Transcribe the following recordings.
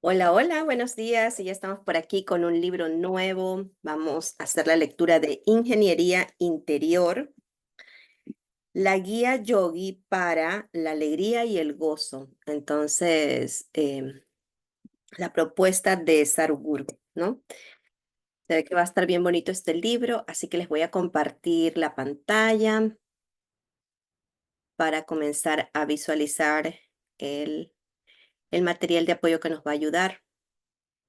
Hola, hola, buenos días. Y ya estamos por aquí con un libro nuevo. Vamos a hacer la lectura de Ingeniería Interior, la guía yogi para la alegría y el gozo. Entonces, la propuesta de Sadhguru, ¿no? Se ve que va a estar bien bonito este libro, así que les voy a compartir la pantalla para comenzar a visualizar el, el material de apoyo que nos va a ayudar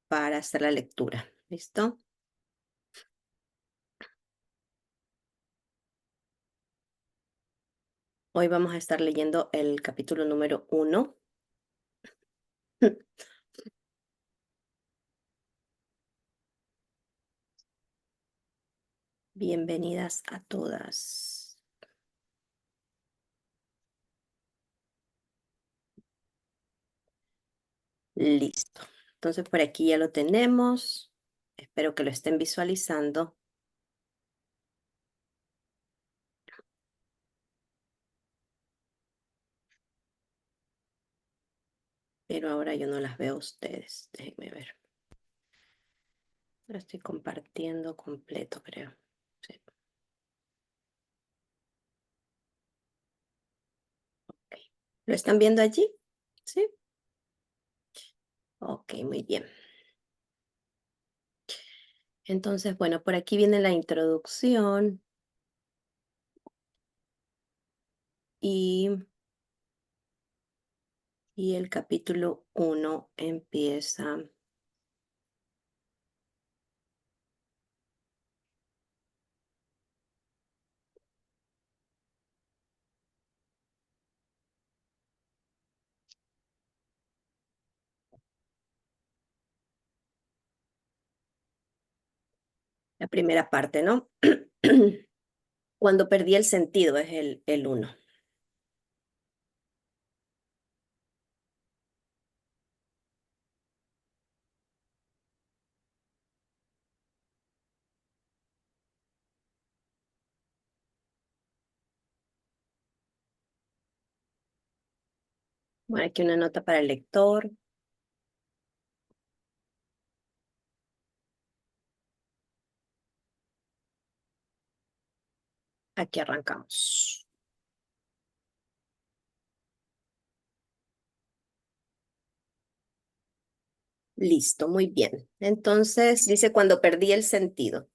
para hacer la lectura. ¿Listo? Hoy vamos a estar leyendo el capítulo número 1. Bienvenidas a todas. Listo. Entonces por aquí ya lo tenemos. Espero que lo estén visualizando. Pero ahora yo no las veo a ustedes. Déjenme ver. Lo estoy compartiendo completo, creo. Sí. Ok. ¿Lo están viendo allí? Sí. Ok, muy bien. Entonces, bueno, por aquí viene la introducción y el capítulo 1 empieza. La primera parte, ¿no? Cuando perdí el sentido es el 1. Bueno, aquí una nota para el lector. Aquí arrancamos. Listo, muy bien. Entonces dice cuando perdí el sentido.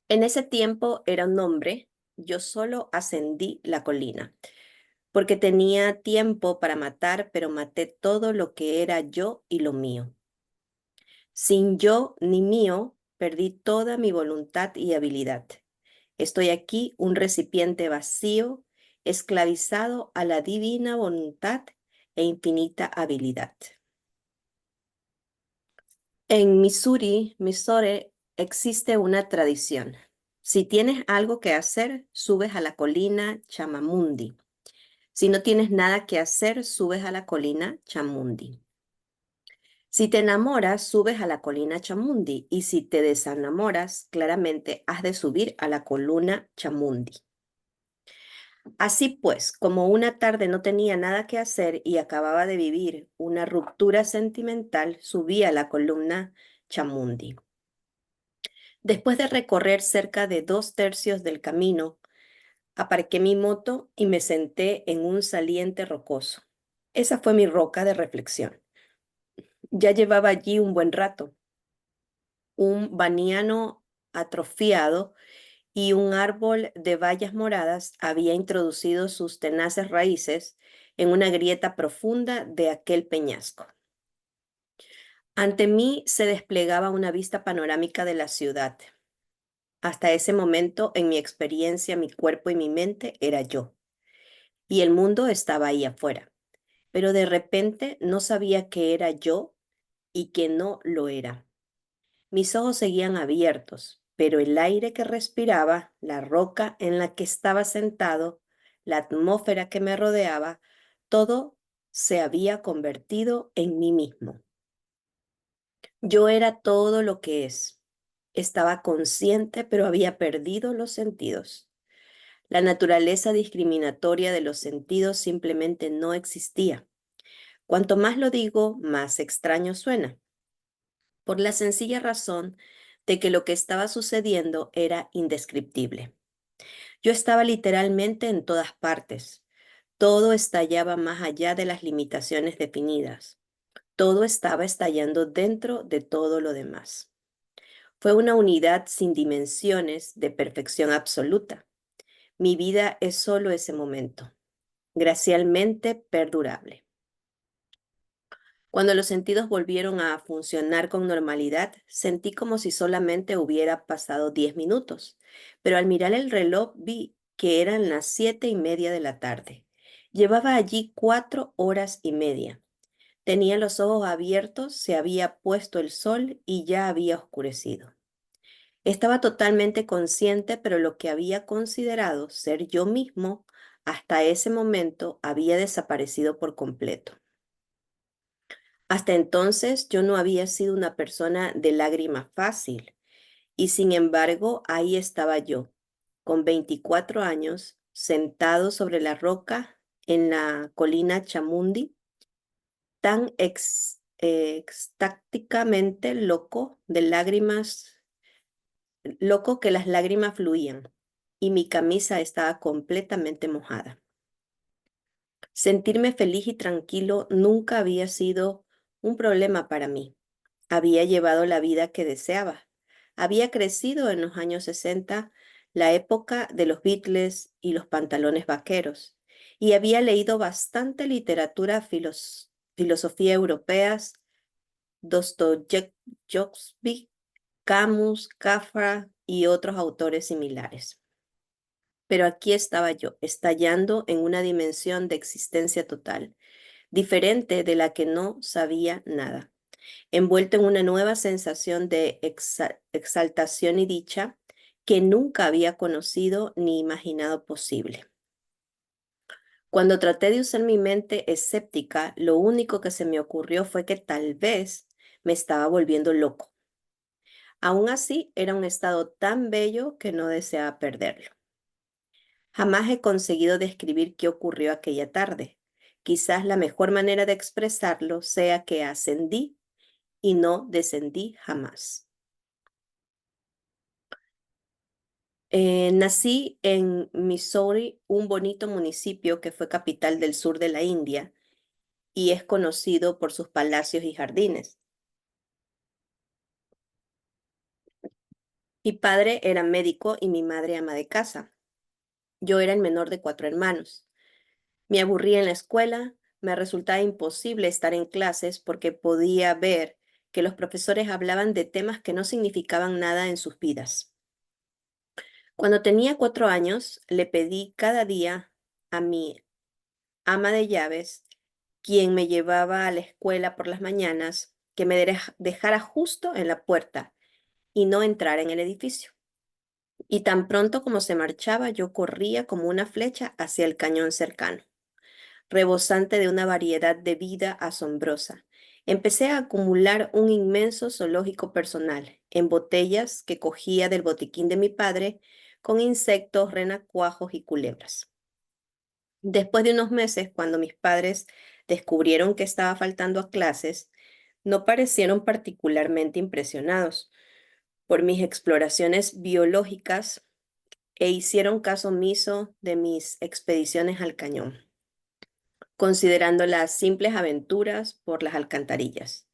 En ese tiempo era un hombre, yo solo ascendí la colina, porque tenía tiempo para matar, pero maté todo lo que era yo y lo mío. Sin yo ni mío, perdí toda mi voluntad y habilidad. Estoy aquí, un recipiente vacío, esclavizado a la divina voluntad e infinita habilidad. En Missouri, existe una tradición. Si tienes algo que hacer, subes a la colina Chamamundi. Si no tienes nada que hacer, subes a la colina Chamundi. Si te enamoras, subes a la colina Chamundi. Y si te desenamoras, claramente has de subir a la colina Chamundi. Así pues, como una tarde no tenía nada que hacer y acababa de vivir una ruptura sentimental, subí a la columna Chamundi. Después de recorrer cerca de 2/3 del camino, aparqué mi moto y me senté en un saliente rocoso. Esa fue mi roca de reflexión. Ya llevaba allí un buen rato. Un baniano atrofiado y un árbol de bayas moradas había introducido sus tenaces raíces en una grieta profunda de aquel peñasco. Ante mí se desplegaba una vista panorámica de la ciudad. Hasta ese momento, en mi experiencia, mi cuerpo y mi mente era yo, y el mundo estaba ahí afuera. Pero de repente no sabía que era yo y que no lo era. Mis ojos seguían abiertos, pero el aire que respiraba, la roca en la que estaba sentado, la atmósfera que me rodeaba, todo se había convertido en mí mismo. Yo era todo lo que es. Estaba consciente, pero había perdido los sentidos. La naturaleza discriminatoria de los sentidos simplemente no existía. Cuanto más lo digo, más extraño suena, por la sencilla razón de que lo que estaba sucediendo era indescriptible. Yo estaba literalmente en todas partes. Todo estallaba más allá de las limitaciones definidas. Todo estaba estallando dentro de todo lo demás. Fue una unidad sin dimensiones de perfección absoluta. Mi vida es solo ese momento, gracialmente perdurable. Cuando los sentidos volvieron a funcionar con normalidad, sentí como si solamente hubiera pasado 10 minutos, pero al mirar el reloj vi que eran las 7:30 de la tarde. Llevaba allí 4 horas y media. Tenía los ojos abiertos, se había puesto el sol y ya había oscurecido. Estaba totalmente consciente, pero lo que había considerado ser yo mismo hasta ese momento había desaparecido por completo. Hasta entonces yo no había sido una persona de lágrima fácil y sin embargo ahí estaba yo, con 24 años, sentado sobre la roca en la colina Chamundi, tan extácticamente loco que las lágrimas fluían y mi camisa estaba completamente mojada. Sentirme feliz y tranquilo nunca había sido un problema para mí. Había llevado la vida que deseaba. Había crecido en los años 60, la época de los Beatles y los pantalones vaqueros, y había leído bastante literatura filosofía europeas, Dostoyevsky, Camus, Kafka y otros autores similares. Pero aquí estaba yo, estallando en una dimensión de existencia total, diferente de la que no sabía nada, envuelto en una nueva sensación de exaltación y dicha que nunca había conocido ni imaginado posible. Cuando traté de usar mi mente escéptica, lo único que se me ocurrió fue que tal vez me estaba volviendo loco. Aún así, era un estado tan bello que no deseaba perderlo. Jamás he conseguido describir qué ocurrió aquella tarde. Quizás la mejor manera de expresarlo sea que ascendí y no descendí jamás. Nací en Missouri, un bonito municipio que fue capital del sur de la India y es conocido por sus palacios y jardines. Mi padre era médico y mi madre ama de casa. Yo era el menor de 4 hermanos. Me aburría en la escuela, me resultaba imposible estar en clases porque podía ver que los profesores hablaban de temas que no significaban nada en sus vidas. Cuando tenía 4 años, le pedí cada día a mi ama de llaves, quien me llevaba a la escuela por las mañanas, que me dejara justo en la puerta y no entrara en el edificio. Y tan pronto como se marchaba, yo corría como una flecha hacia el cañón cercano, rebosante de una variedad de vida asombrosa. Empecé a acumular un inmenso zoológico personal en botellas que cogía del botiquín de mi padre con insectos, renacuajos y culebras. Después de unos meses, cuando mis padres descubrieron que estaba faltando a clases, no parecieron particularmente impresionados por mis exploraciones biológicas e hicieron caso omiso de mis expediciones al cañón, considerándolas simples aventuras por las alcantarillas.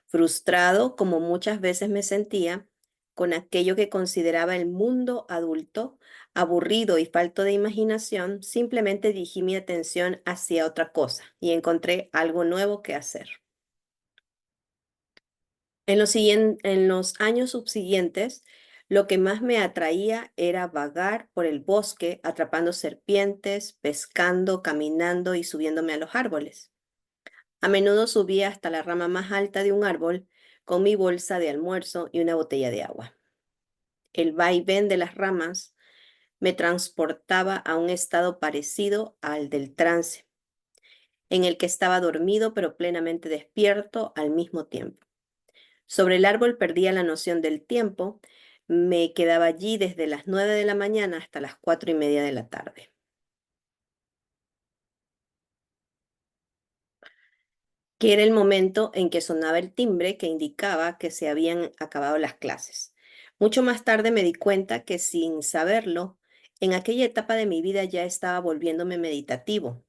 Frustrado, como muchas veces me sentía, con aquello que consideraba el mundo adulto, aburrido y falto de imaginación, simplemente dirigí mi atención hacia otra cosa y encontré algo nuevo que hacer. En los años subsiguientes, lo que más me atraía era vagar por el bosque, atrapando serpientes, pescando, caminando y subiéndome a los árboles. A menudo subía hasta la rama más alta de un árbol con mi bolsa de almuerzo y una botella de agua. El vaivén de las ramas me transportaba a un estado parecido al del trance, en el que estaba dormido pero plenamente despierto al mismo tiempo. Sobre el árbol perdía la noción del tiempo, me quedaba allí desde las 9 de la mañana hasta las 4:30 de la tarde. que era el momento en que sonaba el timbre que indicaba que se habían acabado las clases. Mucho más tarde me di cuenta que sin saberlo, en aquella etapa de mi vida ya estaba volviéndome meditativo.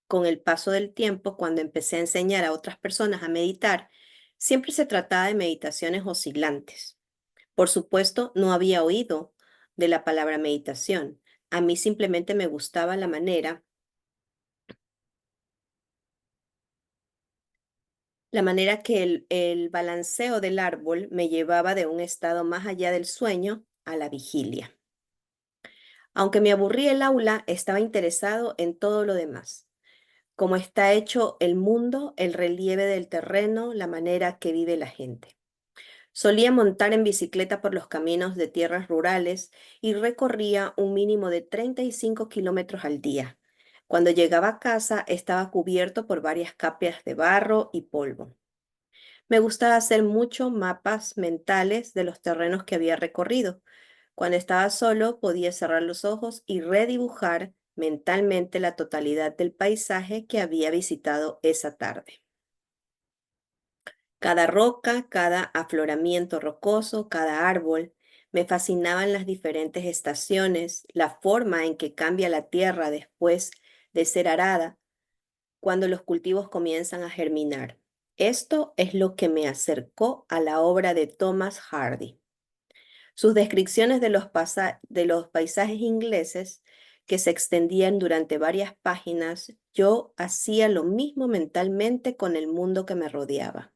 Con el paso del tiempo, cuando empecé a enseñar a otras personas a meditar, siempre se trataba de meditaciones oscilantes. Por supuesto, no había oído de la palabra meditación. A mí simplemente me gustaba la manera que el balanceo del árbol me llevaba de un estado más allá del sueño a la vigilia. Aunque me aburría el aula, estaba interesado en todo lo demás, cómo está hecho el mundo, el relieve del terreno, la manera que vive la gente. Solía montar en bicicleta por los caminos de tierras rurales y recorría un mínimo de 35 kilómetros al día. Cuando llegaba a casa estaba cubierto por varias capas de barro y polvo. Me gustaba hacer muchos mapas mentales de los terrenos que había recorrido. Cuando estaba solo podía cerrar los ojos y redibujar mentalmente la totalidad del paisaje que había visitado esa tarde. Cada roca, cada afloramiento rocoso, cada árbol. Me fascinaban las diferentes estaciones, la forma en que cambia la tierra después de ser arada, cuando los cultivos comienzan a germinar. Esto es lo que me acercó a la obra de Thomas Hardy. Sus descripciones de los paisajes ingleses que se extendían durante varias páginas, yo hacía lo mismo mentalmente con el mundo que me rodeaba.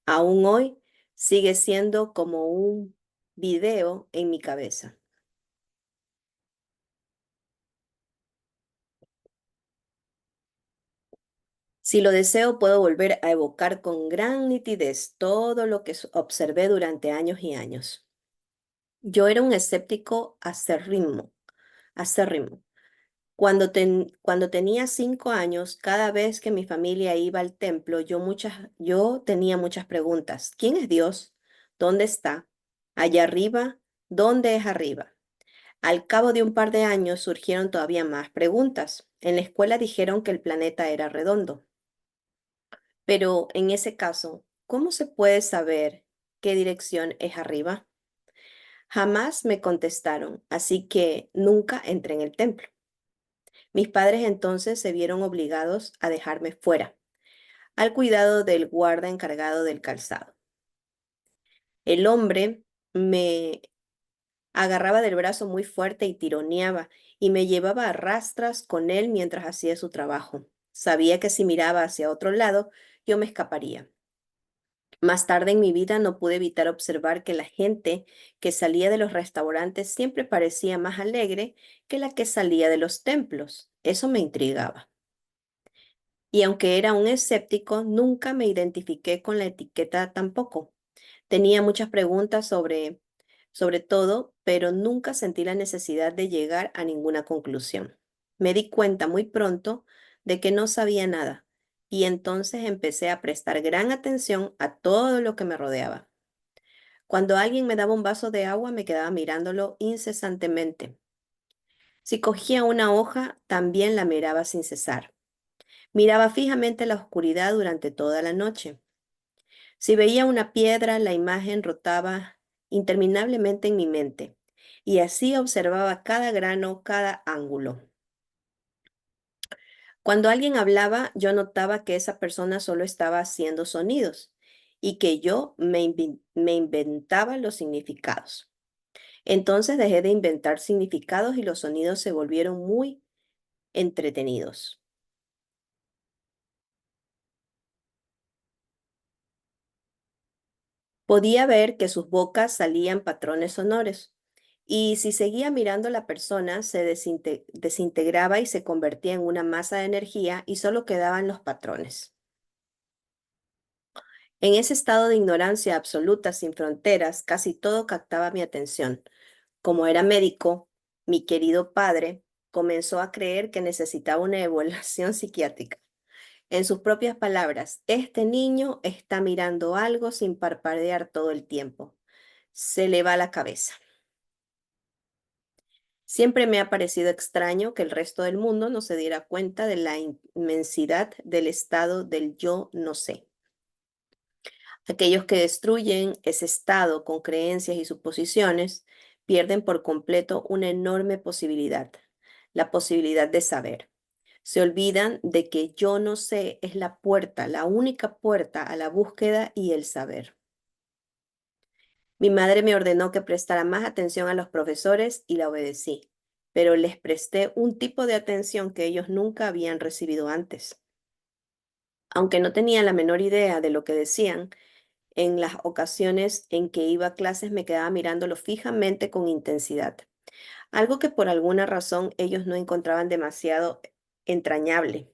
Aún hoy sigue siendo como un video en mi cabeza. Si lo deseo, puedo volver a evocar con gran nitidez todo lo que observé durante años y años. Yo era un escéptico acérrimo. Cuando tenía 5 años, cada vez que mi familia iba al templo, yo tenía muchas preguntas. ¿Quién es Dios? ¿Dónde está? ¿Allá arriba? ¿Dónde es arriba? Al cabo de un par de años surgieron todavía más preguntas. En la escuela dijeron que el planeta era redondo, pero en ese caso, ¿cómo se puede saber qué dirección es arriba? Jamás me contestaron, así que nunca entré en el templo. Mis padres entonces se vieron obligados a dejarme fuera, al cuidado del guarda encargado del calzado. El hombre me agarraba del brazo muy fuerte y tironeaba, y me llevaba a rastras con él mientras hacía su trabajo. Sabía que si miraba hacia otro lado, yo me escaparía. Más tarde en mi vida no pude evitar observar que la gente que salía de los restaurantes siempre parecía más alegre que la que salía de los templos. Eso me intrigaba. Y aunque era un escéptico, nunca me identifiqué con la etiqueta tampoco. Tenía muchas preguntas sobre todo, pero nunca sentí la necesidad de llegar a ninguna conclusión. Me di cuenta muy pronto de que no sabía nada, y entonces empecé a prestar gran atención a todo lo que me rodeaba. Cuando alguien me daba un vaso de agua, me quedaba mirándolo incesantemente. Si cogía una hoja, también la miraba sin cesar. Miraba fijamente la oscuridad durante toda la noche. Si veía una piedra, la imagen rotaba interminablemente en mi mente, y así observaba cada grano, cada ángulo. Cuando alguien hablaba, yo notaba que esa persona solo estaba haciendo sonidos y que yo me inventaba los significados. Entonces dejé de inventar significados y los sonidos se volvieron muy entretenidos. Podía ver que sus bocas salían patrones sonoros, y si seguía mirando a la persona, se desintegraba y se convertía en una masa de energía y solo quedaban los patrones. En ese estado de ignorancia absoluta, sin fronteras, casi todo captaba mi atención. Como era médico, mi querido padre comenzó a creer que necesitaba una evaluación psiquiátrica. En sus propias palabras, este niño está mirando algo sin parpadear todo el tiempo. Se le va la cabeza. Siempre me ha parecido extraño que el resto del mundo no se diera cuenta de la inmensidad del estado del yo no sé. Aquellos que destruyen ese estado con creencias y suposiciones pierden por completo una enorme posibilidad, la posibilidad de saber. Se olvidan de que yo no sé es la puerta, la única puerta a la búsqueda y el saber. Mi madre me ordenó que prestara más atención a los profesores y la obedecí, pero les presté un tipo de atención que ellos nunca habían recibido antes. Aunque no tenía la menor idea de lo que decían, en las ocasiones en que iba a clases me quedaba mirándolo fijamente con intensidad, algo que por alguna razón ellos no encontraban demasiado entrañable.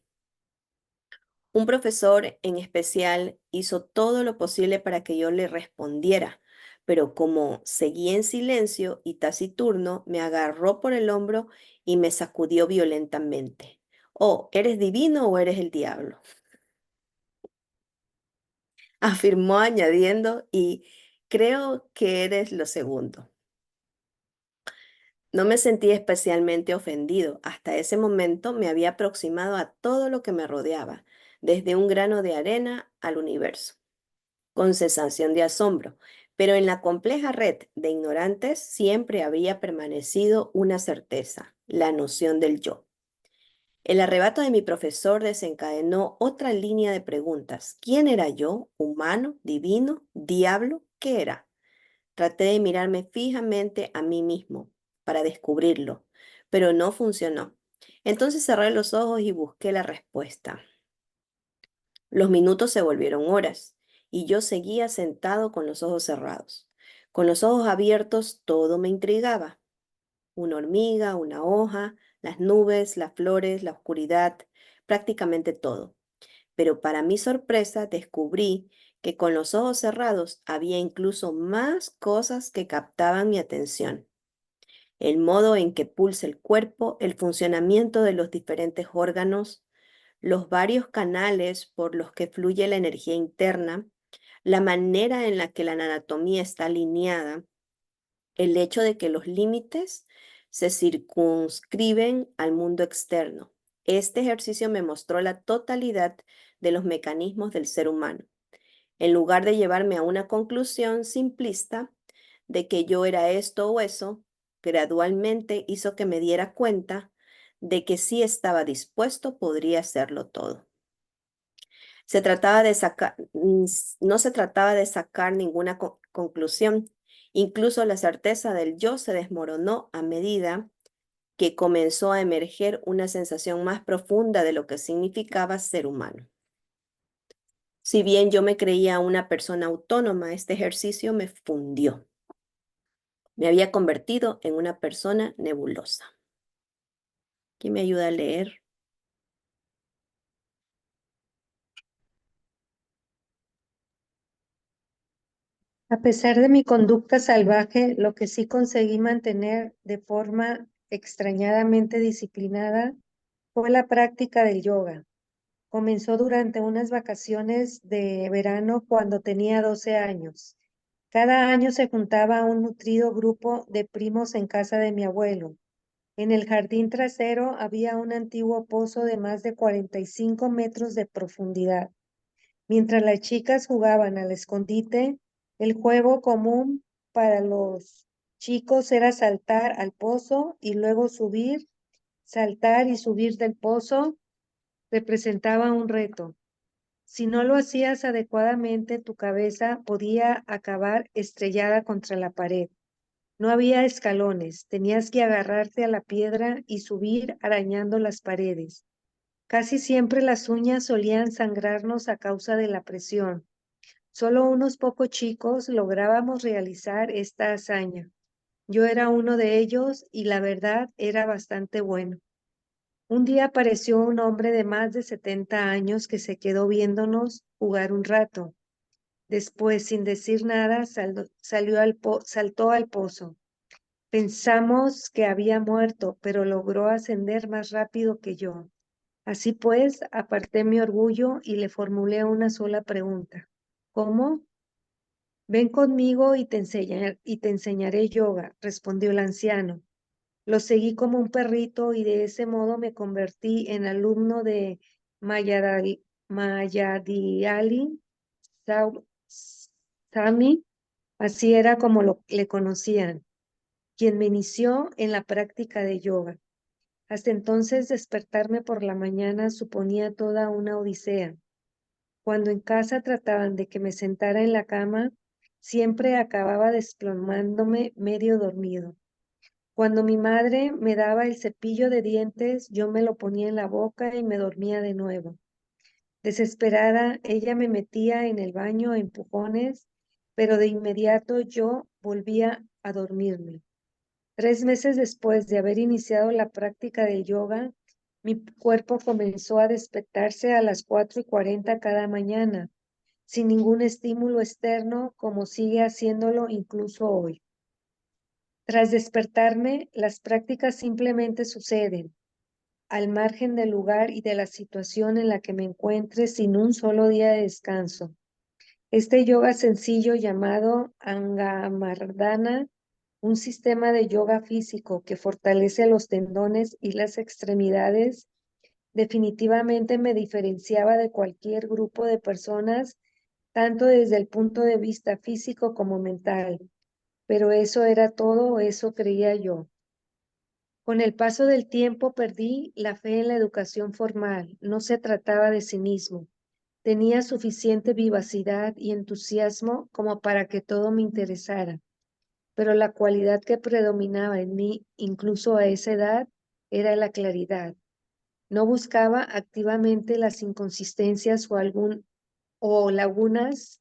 Un profesor en especial hizo todo lo posible para que yo le respondiera, pero como seguía en silencio y taciturno, me agarró por el hombro y me sacudió violentamente. Oh, ¿eres divino o eres el diablo? Afirmó añadiendo, y creo que eres lo segundo. No me sentí especialmente ofendido. Hasta ese momento me había aproximado a todo lo que me rodeaba, desde un grano de arena al universo, con sensación de asombro, pero en la compleja red de ignorantes siempre había permanecido una certeza, la noción del yo. El arrebato de mi profesor desencadenó otra línea de preguntas. ¿Quién era yo? ¿Humano? ¿Divino? ¿Diablo? ¿Qué era? Traté de mirarme fijamente a mí mismo para descubrirlo, pero no funcionó. Entonces cerré los ojos y busqué la respuesta. Los minutos se volvieron horas y yo seguía sentado con los ojos cerrados. Con los ojos abiertos todo me intrigaba. Una hormiga, una hoja, las nubes, las flores, la oscuridad, prácticamente todo. Pero para mi sorpresa descubrí que con los ojos cerrados había incluso más cosas que captaban mi atención. El modo en que pulsa el cuerpo, el funcionamiento de los diferentes órganos, los varios canales por los que fluye la energía interna, la manera en la que la anatomía está alineada, el hecho de que los límites se circunscriben al mundo externo. Este ejercicio me mostró la totalidad de los mecanismos del ser humano, en lugar de llevarme a una conclusión simplista de que yo era esto o eso. Gradualmente hizo que me diera cuenta de que si estaba dispuesto podría hacerlo todo. No se trataba de sacar ninguna conclusión. Incluso la certeza del yo se desmoronó a medida que comenzó a emerger una sensación más profunda de lo que significaba ser humano. Si bien yo me creía una persona autónoma, este ejercicio me fundió. Me había convertido en una persona nebulosa. ¿Quién me ayuda a leer? A pesar de mi conducta salvaje, lo que sí conseguí mantener de forma extrañadamente disciplinada fue la práctica del yoga. Comenzó durante unas vacaciones de verano cuando tenía 12 años. Cada año se juntaba un nutrido grupo de primos en casa de mi abuelo. En el jardín trasero había un antiguo pozo de más de 45 metros de profundidad. Mientras las chicas jugaban al escondite, el juego común para los chicos era saltar al pozo y luego subir. Saltar y subir del pozo representaba un reto. Si no lo hacías adecuadamente, tu cabeza podía acabar estrellada contra la pared. No había escalones, tenías que agarrarte a la piedra y subir arañando las paredes. Casi siempre las uñas solían sangrarnos a causa de la presión. Solo unos pocos chicos lográbamos realizar esta hazaña. Yo era uno de ellos y la verdad era bastante bueno. Un día apareció un hombre de más de 70 años que se quedó viéndonos jugar un rato. Después, sin decir nada, saltó al pozo. Pensamos que había muerto, pero logró ascender más rápido que yo. Así pues, aparté mi orgullo y le formulé una sola pregunta. ¿Cómo? Ven conmigo y te enseñaré yoga, respondió el anciano. Lo seguí como un perrito y de ese modo me convertí en alumno de Mayadiali Sami, así era como le conocían, quien me inició en la práctica de yoga. Hasta entonces despertarme por la mañana suponía toda una odisea. Cuando en casa trataban de que me sentara en la cama, siempre acababa desplomándome medio dormido. Cuando mi madre me daba el cepillo de dientes, yo me lo ponía en la boca y me dormía de nuevo. Desesperada, ella me metía en el baño a empujones, pero de inmediato yo volvía a dormirme. 3 meses después de haber iniciado la práctica del yoga, mi cuerpo comenzó a despertarse a las 4:40 cada mañana, sin ningún estímulo externo, como sigue haciéndolo incluso hoy. Tras despertarme, las prácticas simplemente suceden, al margen del lugar y de la situación en la que me encuentre, sin un solo día de descanso. Este yoga sencillo llamado Angamardana, un sistema de yoga físico que fortalece los tendones y las extremidades, definitivamente me diferenciaba de cualquier grupo de personas, tanto desde el punto de vista físico como mental. Pero eso era todo, eso creía yo. Con el paso del tiempo perdí la fe en la educación formal. No se trataba de cinismo. Tenía suficiente vivacidad y entusiasmo como para que todo me interesara, pero la cualidad que predominaba en mí, incluso a esa edad, era la claridad. No buscaba activamente las inconsistencias o lagunas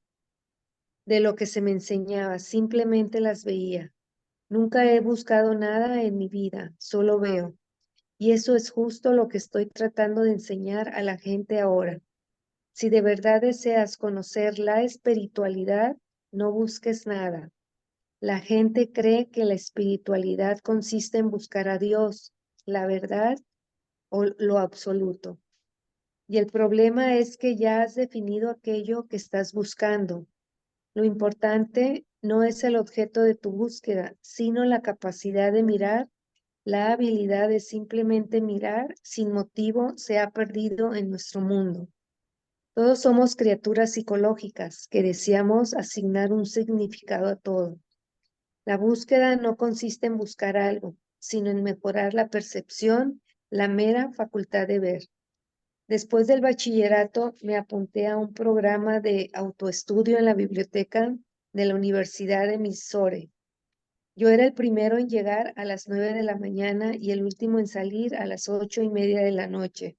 de lo que se me enseñaba, simplemente las veía. Nunca he buscado nada en mi vida, solo veo. Y eso es justo lo que estoy tratando de enseñar a la gente ahora. Si de verdad deseas conocer la espiritualidad, no busques nada. La gente cree que la espiritualidad consiste en buscar a Dios, la verdad o lo absoluto. Y el problema es que ya has definido aquello que estás buscando. Lo importante no es el objeto de tu búsqueda, sino la capacidad de mirar. La habilidad de simplemente mirar sin motivo se ha perdido en nuestro mundo. Todos somos criaturas psicológicas que deseamos asignar un significado a todo. La búsqueda no consiste en buscar algo, sino en mejorar la percepción, la mera facultad de ver. Después del bachillerato me apunté a un programa de autoestudio en la biblioteca de la Universidad de Missouri. Yo era el primero en llegar a las 9 de la mañana y el último en salir a las 8:30 de la noche.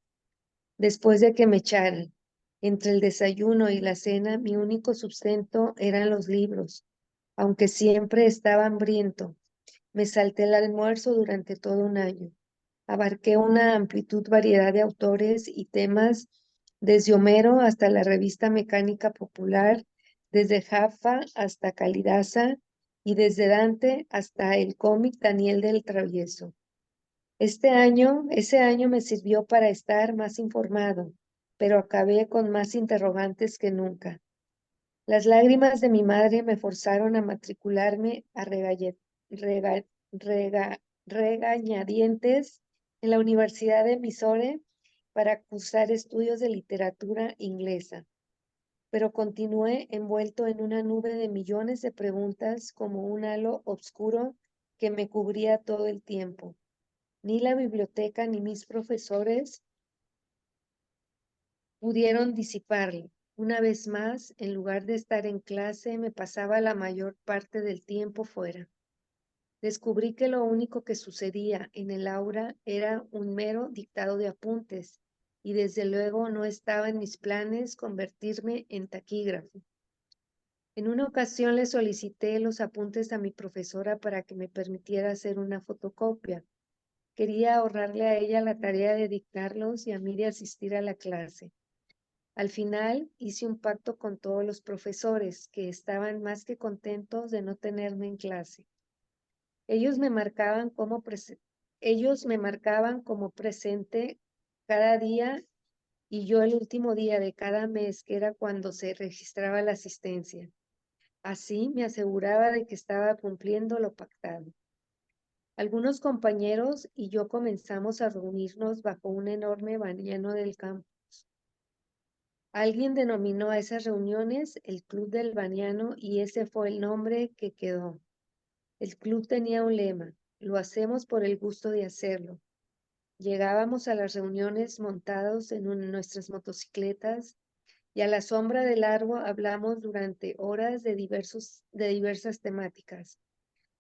Después de que me echaran, entre el desayuno y la cena, mi único sustento eran los libros, aunque siempre estaba hambriento. Me salté el almuerzo durante todo un año. Abarqué una amplitud variedad de autores y temas, desde Homero hasta la revista Mecánica Popular, desde Jaffa hasta Kalidasa y desde Dante hasta el cómic Daniel del Travieso. Ese año me sirvió para estar más informado, pero acabé con más interrogantes que nunca. Las lágrimas de mi madre me forzaron a matricularme a rega- regañadientes en la Universidad de Missouri para cursar estudios de literatura inglesa, pero continué envuelto en una nube de millones de preguntas como un halo oscuro que me cubría todo el tiempo. Ni la biblioteca ni mis profesores pudieron disiparlo. Una vez más, en lugar de estar en clase, me pasaba la mayor parte del tiempo fuera. Descubrí que lo único que sucedía en el aula era un mero dictado de apuntes, y desde luego no estaba en mis planes convertirme en taquígrafo. En una ocasión le solicité los apuntes a mi profesora para que me permitiera hacer una fotocopia. Quería ahorrarle a ella la tarea de dictarlos y a mí de asistir a la clase. Al final hice un pacto con todos los profesores, que estaban más que contentos de no tenerme en clase. Ellos me marcaban como, ellos me marcaban como presente cada día y yo el último día de cada mes, que era cuando se registraba la asistencia. Así me aseguraba de que estaba cumpliendo lo pactado. Algunos compañeros y yo comenzamos a reunirnos bajo un enorme banano del campo. Alguien denominó a esas reuniones el Club del Baniano y ese fue el nombre que quedó. El club tenía un lema: lo hacemos por el gusto de hacerlo. Llegábamos a las reuniones montados en nuestras motocicletas y a la sombra del árbol hablamos durante horas de diversas temáticas,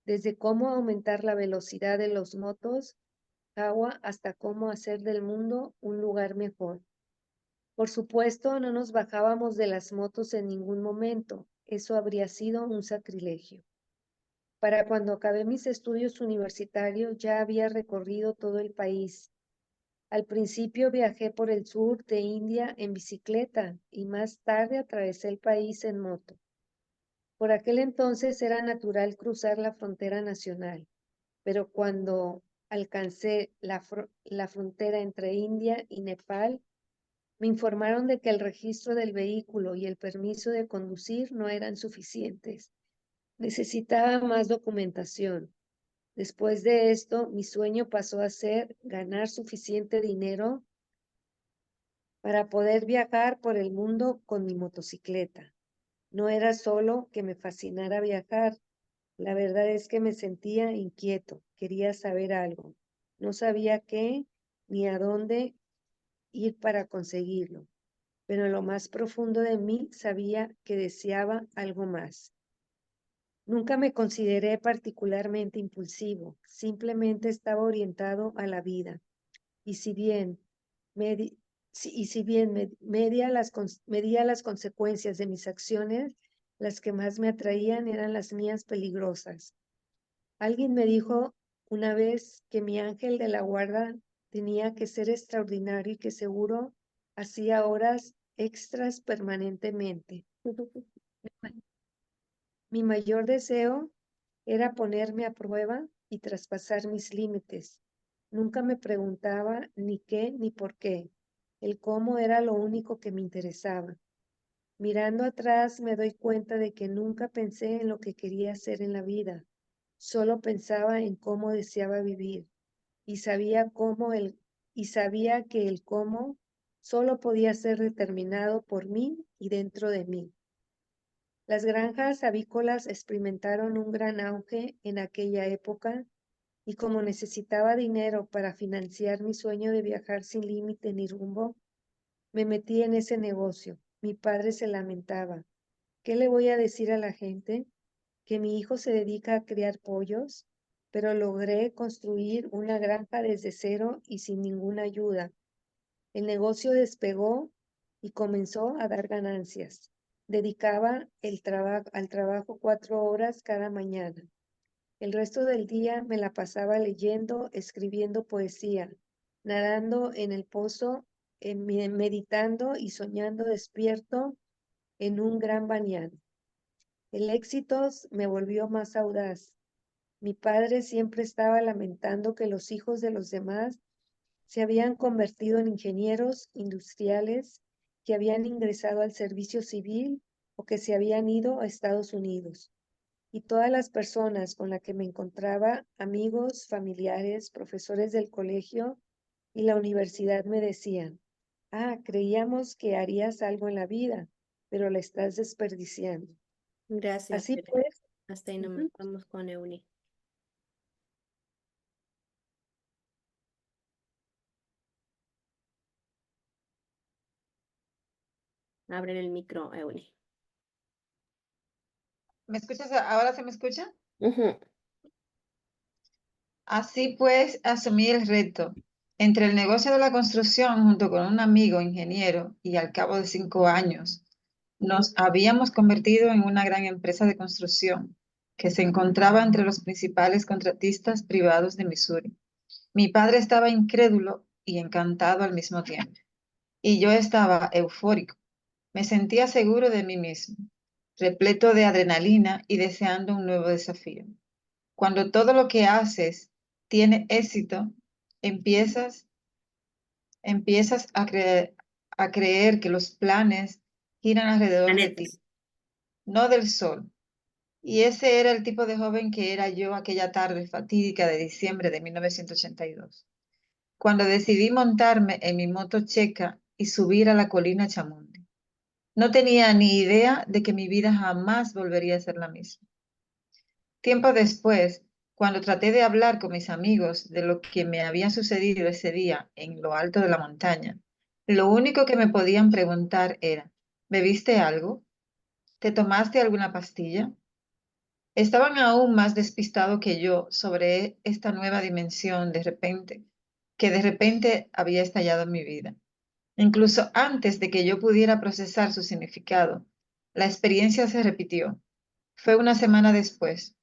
desde cómo aumentar la velocidad de los motos, agua, hasta cómo hacer del mundo un lugar mejor. Por supuesto, no nos bajábamos de las motos en ningún momento. Eso habría sido un sacrilegio. Para cuando acabé mis estudios universitarios ya había recorrido todo el país. Al principio viajé por el sur de India en bicicleta y más tarde atravesé el país en moto. Por aquel entonces era natural cruzar la frontera nacional, pero cuando alcancé la frontera entre India y Nepal, me informaron de que el registro del vehículo y el permiso de conducir no eran suficientes. Necesitaba más documentación. Después de esto, mi sueño pasó a ser ganar suficiente dinero para poder viajar por el mundo con mi motocicleta. No era solo que me fascinara viajar, la verdad es que me sentía inquieto, quería saber algo. No sabía qué ni a dónde ir para conseguirlo, pero en lo más profundo de mí sabía que deseaba algo más. Nunca me consideré particularmente impulsivo, simplemente estaba orientado a la vida. Y si bien, medi- y si bien medía las consecuencias de mis acciones, las que más me atraían eran las mías peligrosas. Alguien me dijo una vez que mi ángel de la guarda tenía que ser extraordinario y que seguro hacía horas extras permanentemente. Mi mayor deseo era ponerme a prueba y traspasar mis límites. Nunca me preguntaba ni qué ni por qué. El cómo era lo único que me interesaba. Mirando atrás me doy cuenta de que nunca pensé en lo que quería hacer en la vida. Solo pensaba en cómo deseaba vivir y sabía que el cómo solo podía ser determinado por mí y dentro de mí. Las granjas avícolas experimentaron un gran auge en aquella época y como necesitaba dinero para financiar mi sueño de viajar sin límite ni rumbo, me metí en ese negocio. Mi padre se lamentaba. ¿Qué le voy a decir a la gente? Que mi hijo se dedica a criar pollos, pero logré construir una granja desde cero y sin ninguna ayuda. El negocio despegó y comenzó a dar ganancias. Dedicaba al trabajo 4 horas cada mañana. El resto del día me la pasaba leyendo, escribiendo poesía, nadando en el pozo, meditando y soñando despierto en un gran bañado. El éxito me volvió más audaz. Mi padre siempre estaba lamentando que los hijos de los demás se habían convertido en ingenieros industriales, que habían ingresado al servicio civil o que se habían ido a Estados Unidos. Y todas las personas con las que me encontraba, amigos, familiares, profesores del colegio y la universidad me decían: creíamos que harías algo en la vida, pero la estás desperdiciando. Gracias, Así Tere. pues, Hasta ahí nomás. ujú, Vamos con Euni. Abre el micro, Euni. ¿Me escuchas? ¿Ahora se me escucha? Ujú. Así pues, asumí el reto. Entre el negocio de la construcción, junto con un amigo ingeniero, y al cabo de 5 años, nos habíamos convertido en una gran empresa de construcción que se encontraba entre los principales contratistas privados de Missouri. Mi padre estaba incrédulo y encantado al mismo tiempo, y yo estaba eufórico. Me sentía seguro de mí mismo, repleto de adrenalina y deseando un nuevo desafío. Cuando todo lo que haces tiene éxito, empiezas, empiezas a creer que los planes giran alrededor de ti, Planetas. no del sol. Y ese era el tipo de joven que era yo aquella tarde fatídica de diciembre de 1982, cuando decidí montarme en mi moto checa y subir a la colina Chamundi. No tenía ni idea de que mi vida jamás volvería a ser la misma. Tiempo después, cuando traté de hablar con mis amigos de lo que me había sucedido ese día en lo alto de la montaña, lo único que me podían preguntar era, ¿bebiste algo? ¿Te tomaste alguna pastilla? Estaban aún más despistados que yo sobre esta nueva dimensión que de repente había estallado en mi vida. Incluso antes de que yo pudiera procesar su significado, la experiencia se repitió. Fue una semana después,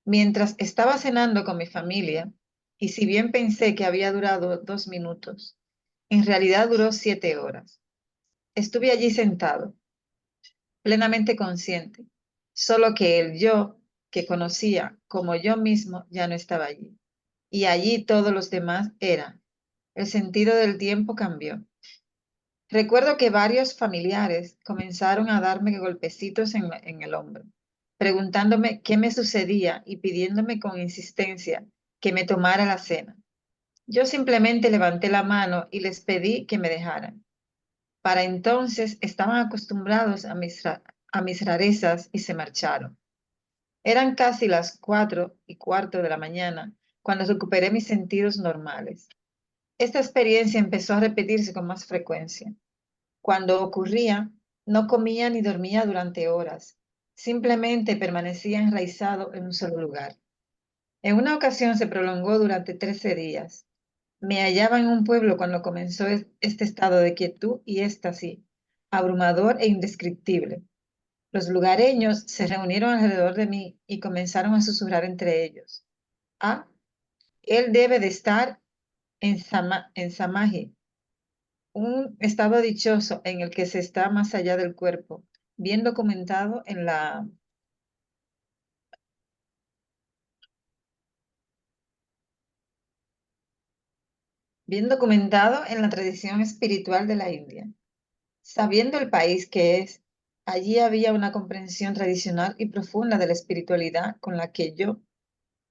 mientras estaba cenando con mi familia, y si bien pensé que había durado 2 minutos, en realidad duró 7 horas. Estuve allí sentado, plenamente consciente, solo que el yo que conocía como yo mismo ya no estaba allí. Y allí todos los demás eran. El sentido del tiempo cambió. Recuerdo que varios familiares comenzaron a darme golpecitos en el hombro, preguntándome qué me sucedía y pidiéndome con insistencia que me tomara la cena. Yo simplemente levanté la mano y les pedí que me dejaran. Para entonces estaban acostumbrados a mis rarezas y se marcharon. Eran casi las 4:15 de la mañana cuando recuperé mis sentidos normales. Esta experiencia empezó a repetirse con más frecuencia. Cuando ocurría, no comía ni dormía durante horas. Simplemente permanecía enraizado en un solo lugar. En una ocasión se prolongó durante 13 días. Me hallaba en un pueblo cuando comenzó este estado de quietud y éxtasis, abrumador e indescriptible. Los lugareños se reunieron alrededor de mí y comenzaron a susurrar entre ellos. Ah, él debe de estar en Samaje, un estado dichoso en el que se está más allá del cuerpo, bien documentado bien documentado en la tradición espiritual de la India. Sabiendo el país que es, allí había una comprensión tradicional y profunda de la espiritualidad con la que yo,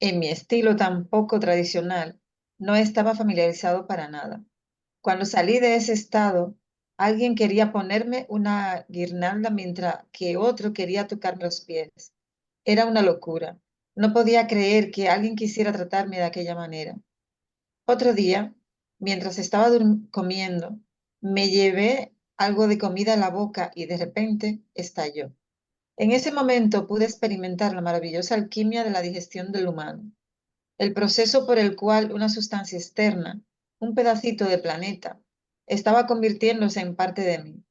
en mi estilo tan poco tradicional, no estaba familiarizado para nada. Cuando salí de ese estado, alguien quería ponerme una guirnalda mientras que otro quería tocarme los pies. Era una locura. No podía creer que alguien quisiera tratarme de aquella manera. Otro día, mientras estaba comiendo, me llevé algo de comida a la boca y de repente estalló. En ese momento pude experimentar la maravillosa alquimia de la digestión del humano, el proceso por el cual una sustancia externa, un pedacito de planeta, estaba convirtiéndose en parte de mí.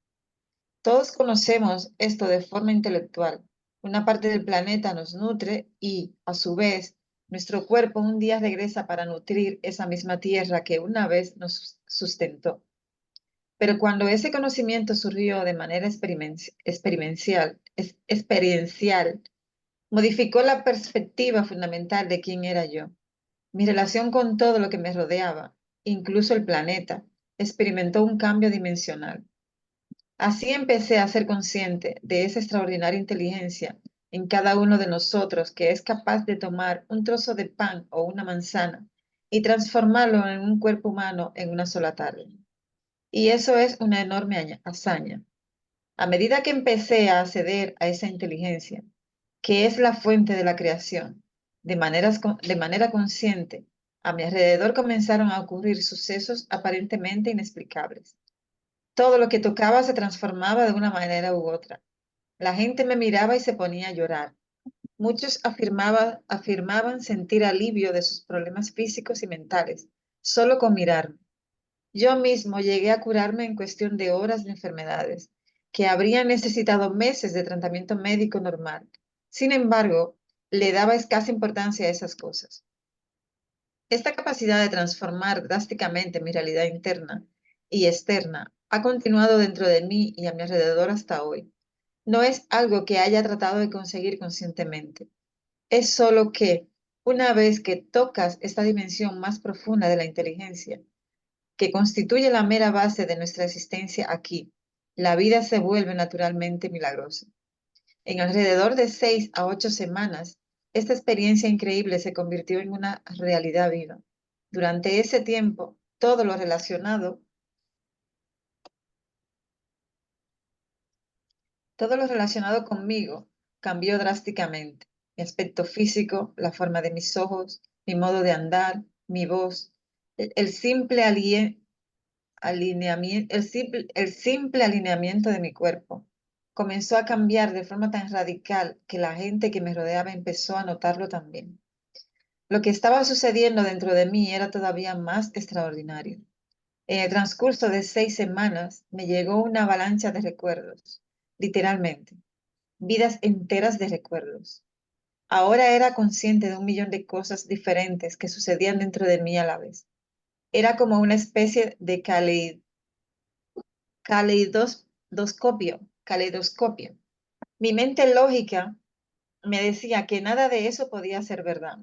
Todos conocemos esto de forma intelectual. Una parte del planeta nos nutre y, a su vez, nuestro cuerpo un día regresa para nutrir esa misma tierra que una vez nos sustentó. Pero cuando ese conocimiento surgió de manera experiencial, modificó la perspectiva fundamental de quién era yo. Mi relación con todo lo que me rodeaba, incluso el planeta, experimentó un cambio dimensional. Así empecé a ser consciente de esa extraordinaria inteligencia en cada uno de nosotros que es capaz de tomar un trozo de pan o una manzana y transformarlo en un cuerpo humano en una sola tarde. Y eso es una enorme hazaña. A medida que empecé a acceder a esa inteligencia, que es la fuente de la creación, de manera consciente, a mi alrededor comenzaron a ocurrir sucesos aparentemente inexplicables. Todo lo que tocaba se transformaba de una manera u otra. La gente me miraba y se ponía a llorar. Muchos afirmaban sentir alivio de sus problemas físicos y mentales, solo con mirarme. Yo mismo llegué a curarme en cuestión de horas de enfermedades, que habrían necesitado meses de tratamiento médico normal. Sin embargo, le daba escasa importancia a esas cosas. Esta capacidad de transformar drásticamente mi realidad interna y externa ha continuado dentro de mí y a mi alrededor hasta hoy. No es algo que haya tratado de conseguir conscientemente. Es solo que, una vez que tocas esta dimensión más profunda de la inteligencia, que constituye la mera base de nuestra existencia aquí, la vida se vuelve naturalmente milagrosa. En alrededor de 6 a 8 semanas, esta experiencia increíble se convirtió en una realidad viva. Durante ese tiempo, todo lo relacionado conmigo cambió drásticamente. Mi aspecto físico, la forma de mis ojos, mi modo de andar, mi voz, el simple alineamiento de mi cuerpo comenzó a cambiar de forma tan radical que la gente que me rodeaba empezó a notarlo también. Lo que estaba sucediendo dentro de mí era todavía más extraordinario. En el transcurso de 6 semanas me llegó una avalancha de recuerdos, literalmente, vidas enteras de recuerdos. Ahora era consciente de 1 millón de cosas diferentes que sucedían dentro de mí a la vez. Era como una especie de caleidoscopio. Mi mente lógica me decía que nada de eso podía ser verdad.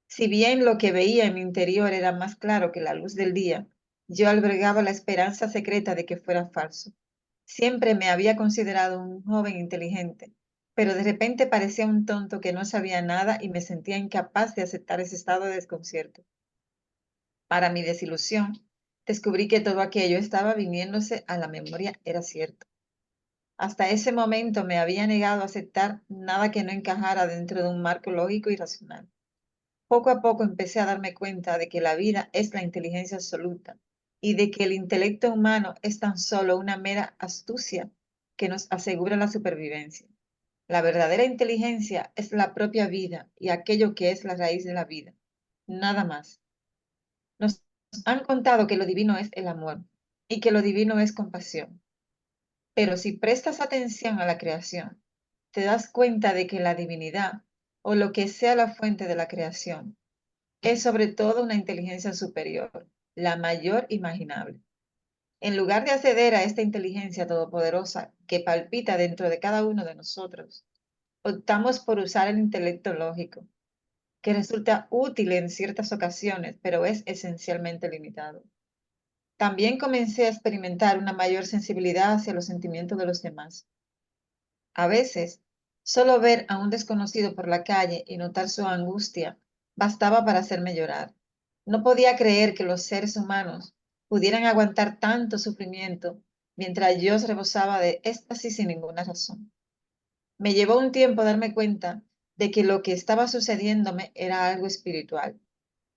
Si bien lo que veía en mi interior era más claro que la luz del día, yo albergaba la esperanza secreta de que fuera falso. Siempre me había considerado un joven inteligente, pero de repente parecía un tonto que no sabía nada y me sentía incapaz de aceptar ese estado de desconcierto. Para mi desilusión, descubrí que todo aquello estaba viniéndose a la memoria era cierto. Hasta ese momento me había negado a aceptar nada que no encajara dentro de un marco lógico y racional. Poco a poco empecé a darme cuenta de que la vida es la inteligencia absoluta y de que el intelecto humano es tan solo una mera astucia que nos asegura la supervivencia. La verdadera inteligencia es la propia vida y aquello que es la raíz de la vida. Nada más. Nos han contado que lo divino es el amor y que lo divino es compasión. Pero si prestas atención a la creación, te das cuenta de que la divinidad, o lo que sea la fuente de la creación, es sobre todo una inteligencia superior, la mayor imaginable. En lugar de acceder a esta inteligencia todopoderosa que palpita dentro de cada uno de nosotros, optamos por usar el intelecto lógico, que resulta útil en ciertas ocasiones, pero es esencialmente limitado. También comencé a experimentar una mayor sensibilidad hacia los sentimientos de los demás. A veces, solo ver a un desconocido por la calle y notar su angustia bastaba para hacerme llorar. No podía creer que los seres humanos pudieran aguantar tanto sufrimiento mientras yo rebosaba de éxtasis sin ninguna razón. Me llevó un tiempo darme cuenta de que lo que estaba sucediéndome era algo espiritual.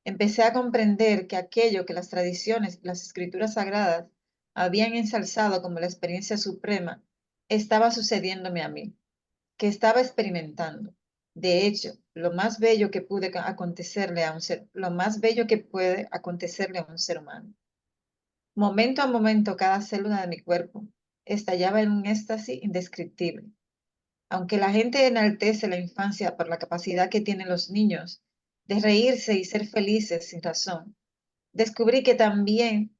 Empecé a comprender que aquello que las tradiciones y las escrituras sagradas habían ensalzado como la experiencia suprema estaba sucediéndome a mí, que estaba experimentando. De hecho, lo más bello que puede acontecerle a un ser humano. Momento a momento, cada célula de mi cuerpo estallaba en un éxtasis indescriptible. Aunque la gente enaltece la infancia por la capacidad que tienen los niños de reírse y ser felices sin razón, descubrí que también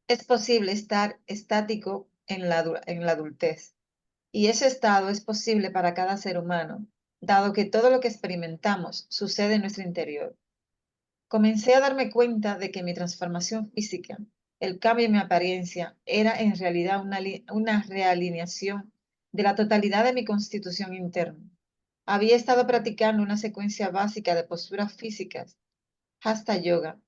es posible estar estático en la adultez. Y ese estado es posible para cada ser humano, dado que todo lo que experimentamos sucede en nuestro interior. Comencé a darme cuenta de que mi transformación física, el cambio en mi apariencia, era en realidad una realineación de la totalidad de mi constitución interna. Había estado practicando una secuencia básica de posturas físicas, Hatha Yoga,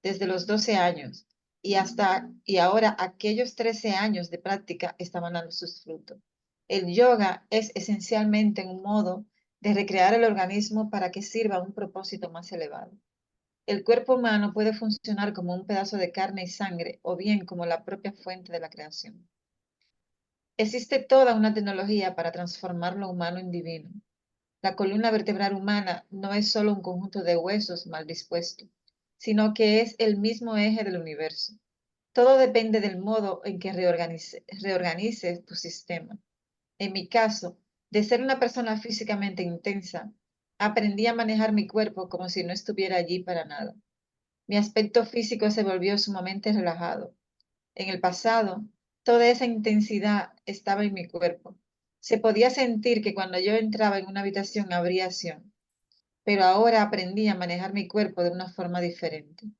desde los 12 años y ahora aquellos 13 años de práctica estaban dando sus frutos. El yoga es esencialmente un modo de recrear el organismo para que sirva a un propósito más elevado. El cuerpo humano puede funcionar como un pedazo de carne y sangre o bien como la propia fuente de la creación. Existe toda una tecnología para transformar lo humano en divino. La columna vertebral humana no es solo un conjunto de huesos mal dispuestos, sino que es el mismo eje del universo. Todo depende del modo en que reorganices tu sistema. En mi caso, de ser una persona físicamente intensa, aprendí a manejar mi cuerpo como si no estuviera allí para nada. Mi aspecto físico se volvió sumamente relajado. En el pasado, toda esa intensidad estaba en mi cuerpo. Se podía sentir que cuando yo entraba en una habitación habría acción, pero ahora aprendí a manejar mi cuerpo de una forma diferente.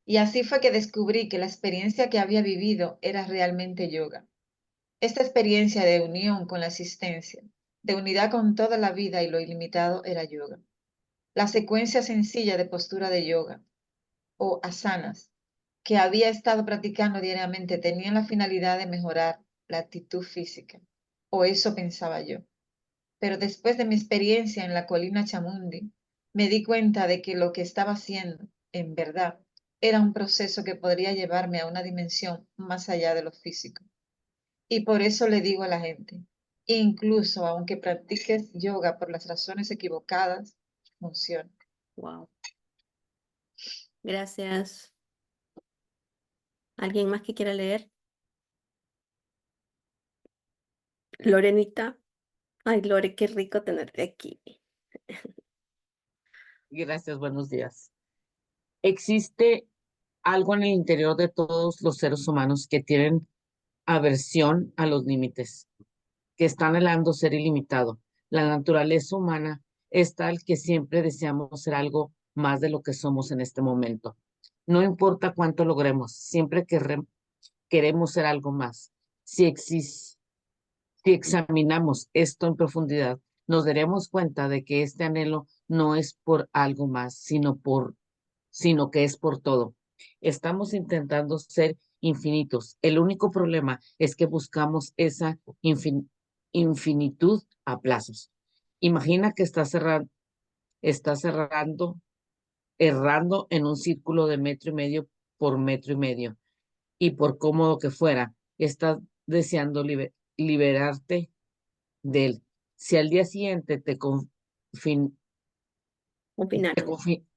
Y así fue que descubrí que la experiencia que había vivido era realmente yoga. Esta experiencia de unión con la existencia, de unidad con toda la vida y lo ilimitado era yoga. La secuencia sencilla de postura de yoga, o asanas, que había estado practicando diariamente tenía la finalidad de mejorar la actitud física, o eso pensaba yo. Pero después de mi experiencia en la colina Chamundi, me di cuenta de que lo que estaba haciendo, en verdad, era un proceso que podría llevarme a una dimensión más allá de lo físico. Y por eso le digo a la gente, incluso aunque practiques yoga por las razones equivocadas, funciona. Wow. Gracias. ¿Alguien más que quiera leer? Lorenita. Ay, Lore, qué rico tenerte aquí. Gracias, buenos días. Existe algo en el interior de todos los seres humanos que tienen aversión a los límites, que están anhelando ser ilimitado. La naturaleza humana es tal que siempre deseamos ser algo más de lo que somos en este momento. No importa cuánto logremos, siempre queremos ser algo más. Si examinamos esto en profundidad, nos daremos cuenta de que este anhelo no es por algo más, sino que es por todo. Estamos intentando ser infinitos. El único problema es que buscamos esa infinitud a plazos. Imagina que estás errando en un círculo de 1,5 metros por 1,5 metros, y por cómodo que fuera, estás deseando liberarte de él. Si al día siguiente Opinar.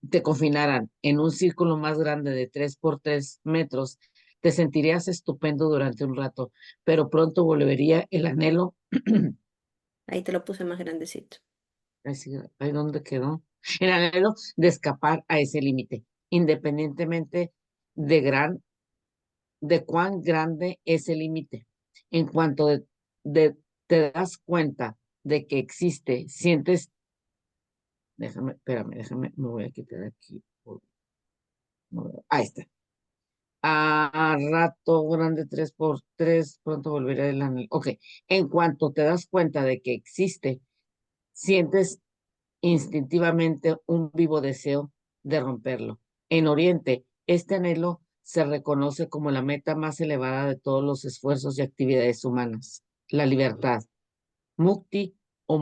te confinaran en un círculo más grande de 3 por 3 metros, te sentirías estupendo durante un rato, pero pronto volvería el anhelo. Ahí te lo puse más grandecito. ¿Ahí dónde quedó? El anhelo de escapar a ese límite, independientemente de cuán grande es el límite. En cuanto te das cuenta de que existe, sientes. Déjame, me voy a quitar aquí. Ahí está. A rato grande 3 por 3, pronto volverá el anhelo. Ok, en cuanto te das cuenta de que existe, sientes instintivamente un vivo deseo de romperlo. En Oriente, este anhelo se reconoce como la meta más elevada de todos los esfuerzos y actividades humanas, la libertad. Mukti o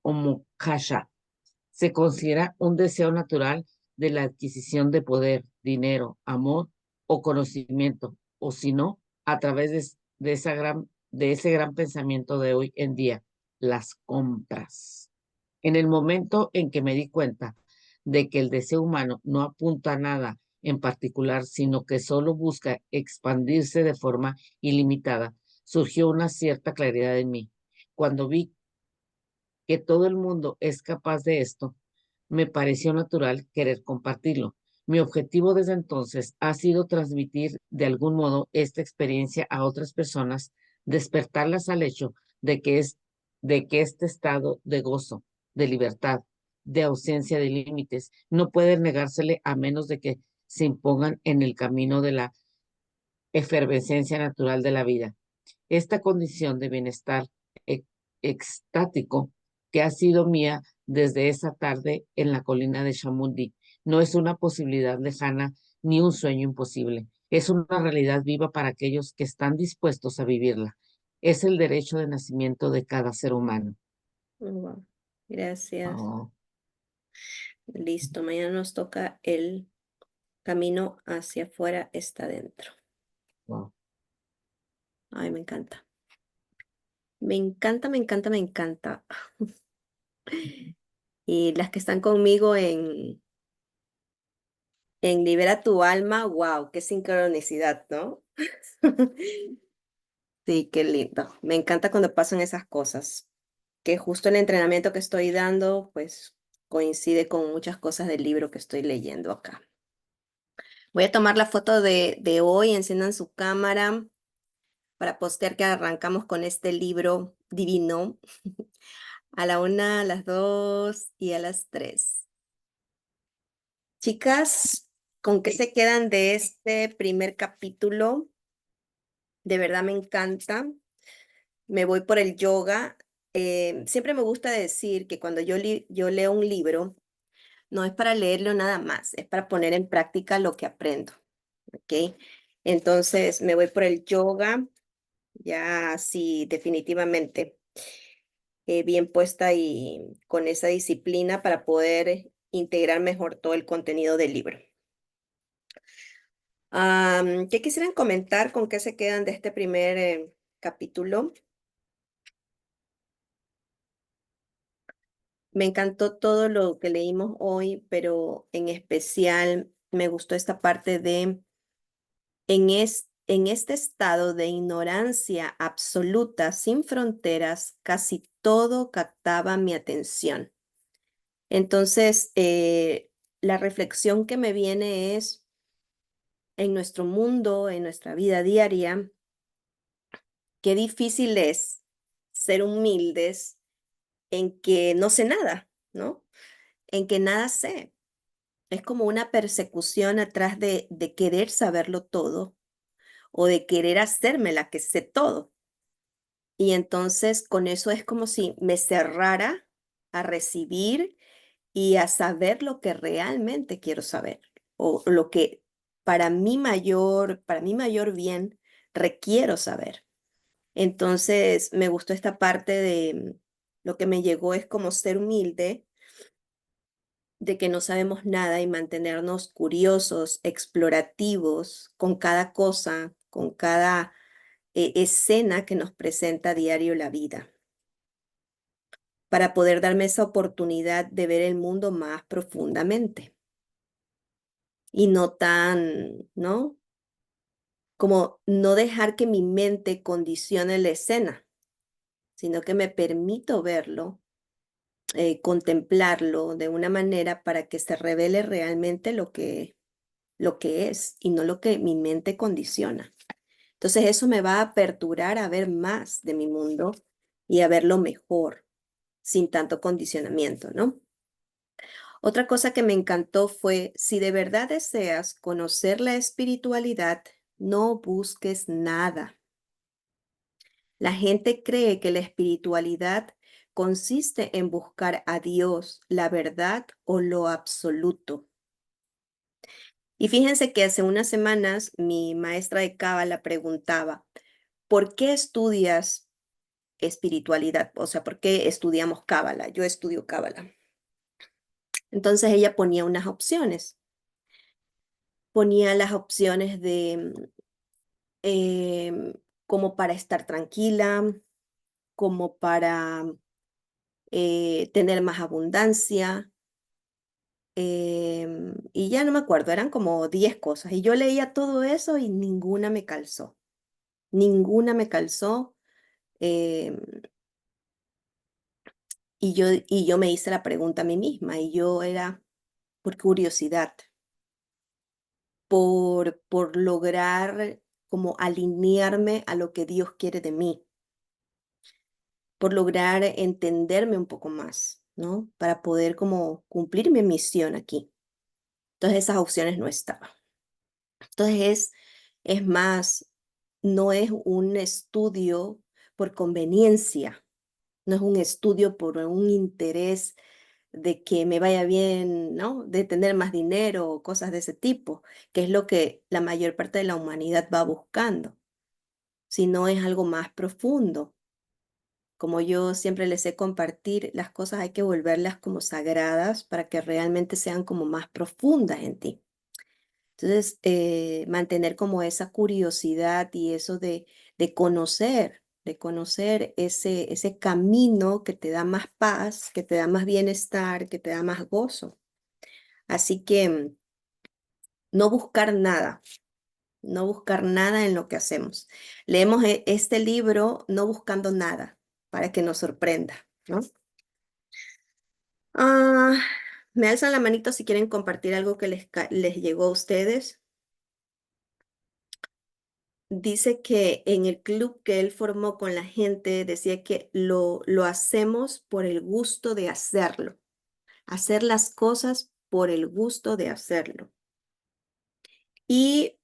Moksha se considera un deseo natural de la adquisición de poder, dinero, amor o conocimiento, o si no, a través de ese gran pensamiento de hoy en día, las compras. En el momento en que me di cuenta de que el deseo humano no apunta a nada en particular, sino que solo busca expandirse de forma ilimitada, surgió una cierta claridad en mí. Cuando vi que todo el mundo es capaz de esto, me pareció natural querer compartirlo. Mi objetivo desde entonces ha sido transmitir de algún modo esta experiencia a otras personas, despertarlas al hecho de que este estado de gozo, de libertad, de ausencia de límites, no puede negársele a menos de que se impongan en el camino de la efervescencia natural de la vida. Esta condición de bienestar e- extático que ha sido mía desde esa tarde en la colina de Chamundi no es una posibilidad lejana ni un sueño imposible. Es una realidad viva para aquellos que están dispuestos a vivirla. Es el derecho de nacimiento de cada ser humano. Wow. Gracias. Oh, Listo. Mañana nos toca el camino hacia afuera está dentro. wow. Ay, me encanta. Me encanta, me encanta, me encanta. Y las que están conmigo en Libera tu alma, wow, qué sincronicidad, ¿no? Sí, qué lindo. Me encanta cuando pasan esas cosas, que justo el entrenamiento que estoy dando, pues coincide con muchas cosas del libro que estoy leyendo acá. Voy a tomar la foto de hoy, enciendan su cámara para postear que arrancamos con este libro divino a la 1, a las 2 y a las 3. Chicas, ¿con qué se quedan de este primer capítulo? De verdad me encanta. me voy por el yoga. Siempre me gusta decir que cuando yo leo un libro, no es para leerlo nada más, es para poner en práctica lo que aprendo, ¿ok? Entonces me voy por el yoga, ya sí, definitivamente, bien puesta y con esa disciplina para poder integrar mejor todo el contenido del libro. ¿Qué quisieran comentar? ¿Con qué se quedan de este primer capítulo? Me encantó todo lo que leímos hoy, pero en especial me gustó esta parte de en este estado de ignorancia absoluta, sin fronteras, casi todo captaba mi atención. Entonces, la reflexión que me viene es, en nuestro mundo, en nuestra vida diaria, qué difícil es ser humildes en que no sé nada, ¿no? En que nada sé. Es como una persecución atrás de querer saberlo todo o de querer hacerme la que sé todo. Y entonces con eso es como si me cerrara a recibir y a saber lo que realmente quiero saber o lo que para mi mayor bien requiero saber. Entonces me gustó esta parte de lo que me llegó es como ser humilde, de que no sabemos nada y mantenernos curiosos, explorativos con cada cosa, con cada escena que nos presenta a diario la vida, para poder darme esa oportunidad de ver el mundo más profundamente y no tan, ¿no? Como no dejar que mi mente condicione la escena, sino que me permito verlo, contemplarlo de una manera para que se revele realmente lo que es y no lo que mi mente condiciona. Entonces eso me va a aperturar a ver más de mi mundo y a verlo mejor, sin tanto condicionamiento, ¿no? Otra cosa que me encantó fue, si de verdad deseas conocer la espiritualidad, no busques nada. La gente cree que la espiritualidad consiste en buscar a Dios, la verdad o lo absoluto. Y fíjense que hace unas semanas mi maestra de Cábala preguntaba, ¿por qué estudias espiritualidad? O sea, ¿por qué estudiamos Cábala? Yo estudio Cábala. Entonces ella ponía unas opciones. Ponía las opciones de como para estar tranquila, como para tener más abundancia, y ya no me acuerdo, eran como 10 cosas. Y yo leía todo eso y ninguna me calzó. Ninguna me calzó. em, y yo me hice la pregunta a mí misma y yo era por curiosidad, por lograr como alinearme a lo que Dios quiere de mí, por lograr entenderme un poco más, ¿no? Para poder como cumplir mi misión aquí. Entonces esas opciones no estaban. Entonces es más, no es un estudio por conveniencia, no es un estudio por un interés de que me vaya bien, ¿no? De tener más dinero o cosas de ese tipo, que es lo que la mayor parte de la humanidad va buscando, sino es algo más profundo. Como yo siempre les sé compartir, las cosas hay que volverlas como sagradas para que realmente sean como más profundas en ti. Entonces, mantener como esa curiosidad y eso de conocer ese camino que te da más paz, que te da más bienestar, que te da más gozo. Así que no buscar nada, no buscar nada en lo que hacemos. Leemos este libro no buscando nada para que nos sorprenda, ¿no? Ah, me alzan la manito si quieren compartir algo que les llegó a ustedes. Dice que en el club que él formó con la gente, decía que lo hacemos por el gusto de hacerlo, hacer las cosas por el gusto de hacerlo. Y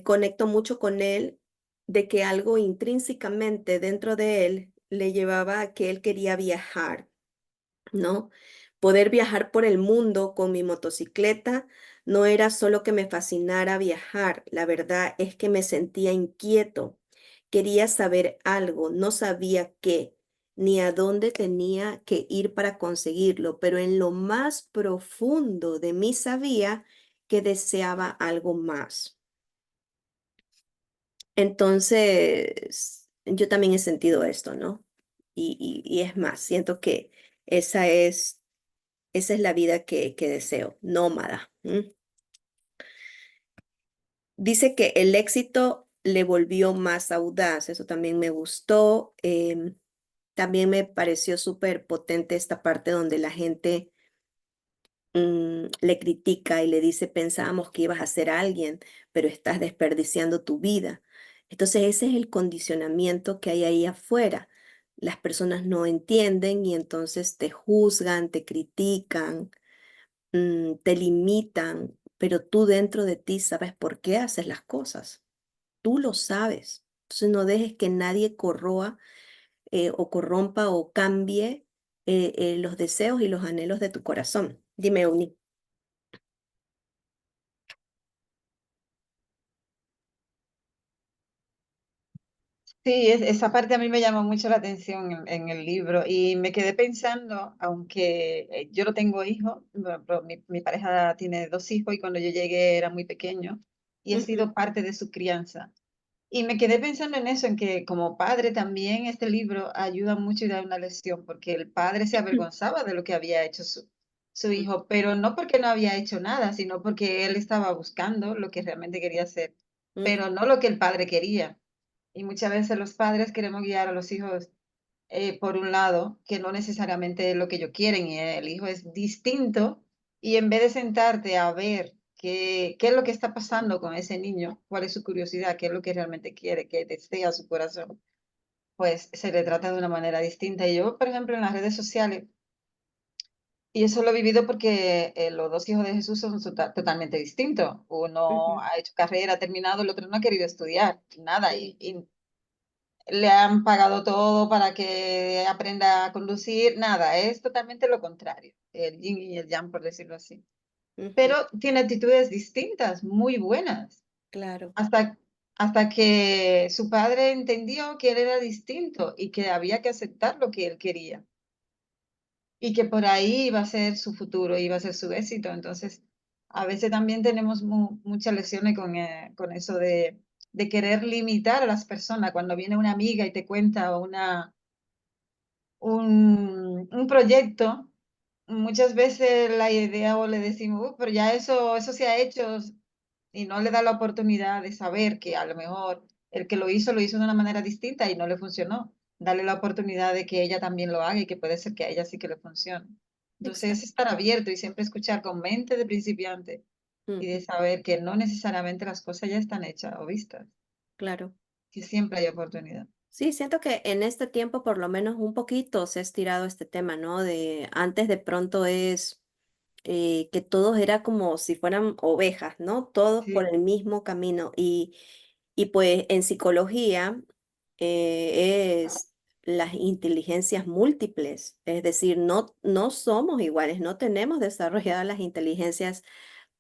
conecto mucho con él de que algo intrínsecamente dentro de él le llevaba a que él quería viajar, ¿no? Poder viajar por el mundo con mi motocicleta no era solo que me fascinara viajar, la verdad es que me sentía inquieto. Quería saber algo, no sabía qué, ni a dónde tenía que ir para conseguirlo, pero en lo más profundo de mí sabía que deseaba algo más. Entonces, yo también he sentido esto, ¿no? Y es más, siento que esa es, esa es la vida que deseo, nómada. ¿M? Dice que el éxito le volvió más audaz, eso también me gustó. También me pareció súper potente esta parte donde la gente le critica y le dice, pensábamos que ibas a ser alguien, pero estás desperdiciando tu vida. Entonces ese es el condicionamiento que hay ahí afuera. Las personas no entienden y entonces te juzgan, te critican, te limitan, pero tú dentro de ti sabes por qué haces las cosas. Tú lo sabes. Entonces no dejes que nadie corroa o corrompa o cambie los deseos y los anhelos de tu corazón. Dime, Uni. Sí, esa parte a mí me llamó mucho la atención en el libro y me quedé pensando, aunque yo no tengo hijos, bueno, pero mi pareja tiene 2 hijos y cuando yo llegué era muy pequeño y he Ujú, sido parte de su crianza. Y me quedé pensando en eso, en que como padre también este libro ayuda mucho y da una lección, porque el padre se avergonzaba de lo que había hecho su hijo, pero no porque no había hecho nada, sino porque él estaba buscando lo que realmente quería hacer, ujú, pero no lo que el padre quería. Y muchas veces los padres queremos guiar a los hijos por un lado, que no necesariamente es lo que ellos quieren, y el hijo es distinto, y en vez de sentarte a ver qué es lo que está pasando con ese niño, cuál es su curiosidad, qué es lo que realmente quiere, qué desea su corazón, pues se le trata de una manera distinta. Y yo, por ejemplo, en las redes sociales, y eso lo he vivido porque los 2 hijos de Jesús son totalmente distintos. Uno ujú. ha hecho carrera, ha terminado, el otro no ha querido estudiar, nada, y le han pagado todo para que aprenda a conducir, nada, es totalmente lo contrario, el yin y el yang, por decirlo así. Ujú, Pero tiene actitudes distintas, muy buenas, claro, hasta, hasta que su padre entendió que él era distinto y que había que aceptar lo que él quería y que por ahí iba a ser su futuro, iba a ser su éxito. Entonces, a veces también tenemos muchas lesiones con eso de querer limitar a las personas. Cuando viene una amiga y te cuenta un proyecto, muchas veces la idea o le decimos: pero ya eso se ha hecho", y no le da la oportunidad de saber que a lo mejor el que lo hizo de una manera distinta y no le funcionó. Darle la oportunidad de que ella también lo haga y que puede ser que a ella sí que le funcione. Entonces, es exacto. estar abierto y siempre escuchar con mente de principiante y de Ujú, saber que no necesariamente las cosas ya están hechas o vistas, claro. que siempre hay oportunidad. Sí, siento que en este tiempo por lo menos un poquito se ha estirado este tema, ¿no? De antes de pronto es que todos era como si fueran ovejas, ¿no? Todos por Sí, el mismo camino. Y pues en psicología es las inteligencias múltiples, es decir, no somos iguales, no tenemos desarrolladas las inteligencias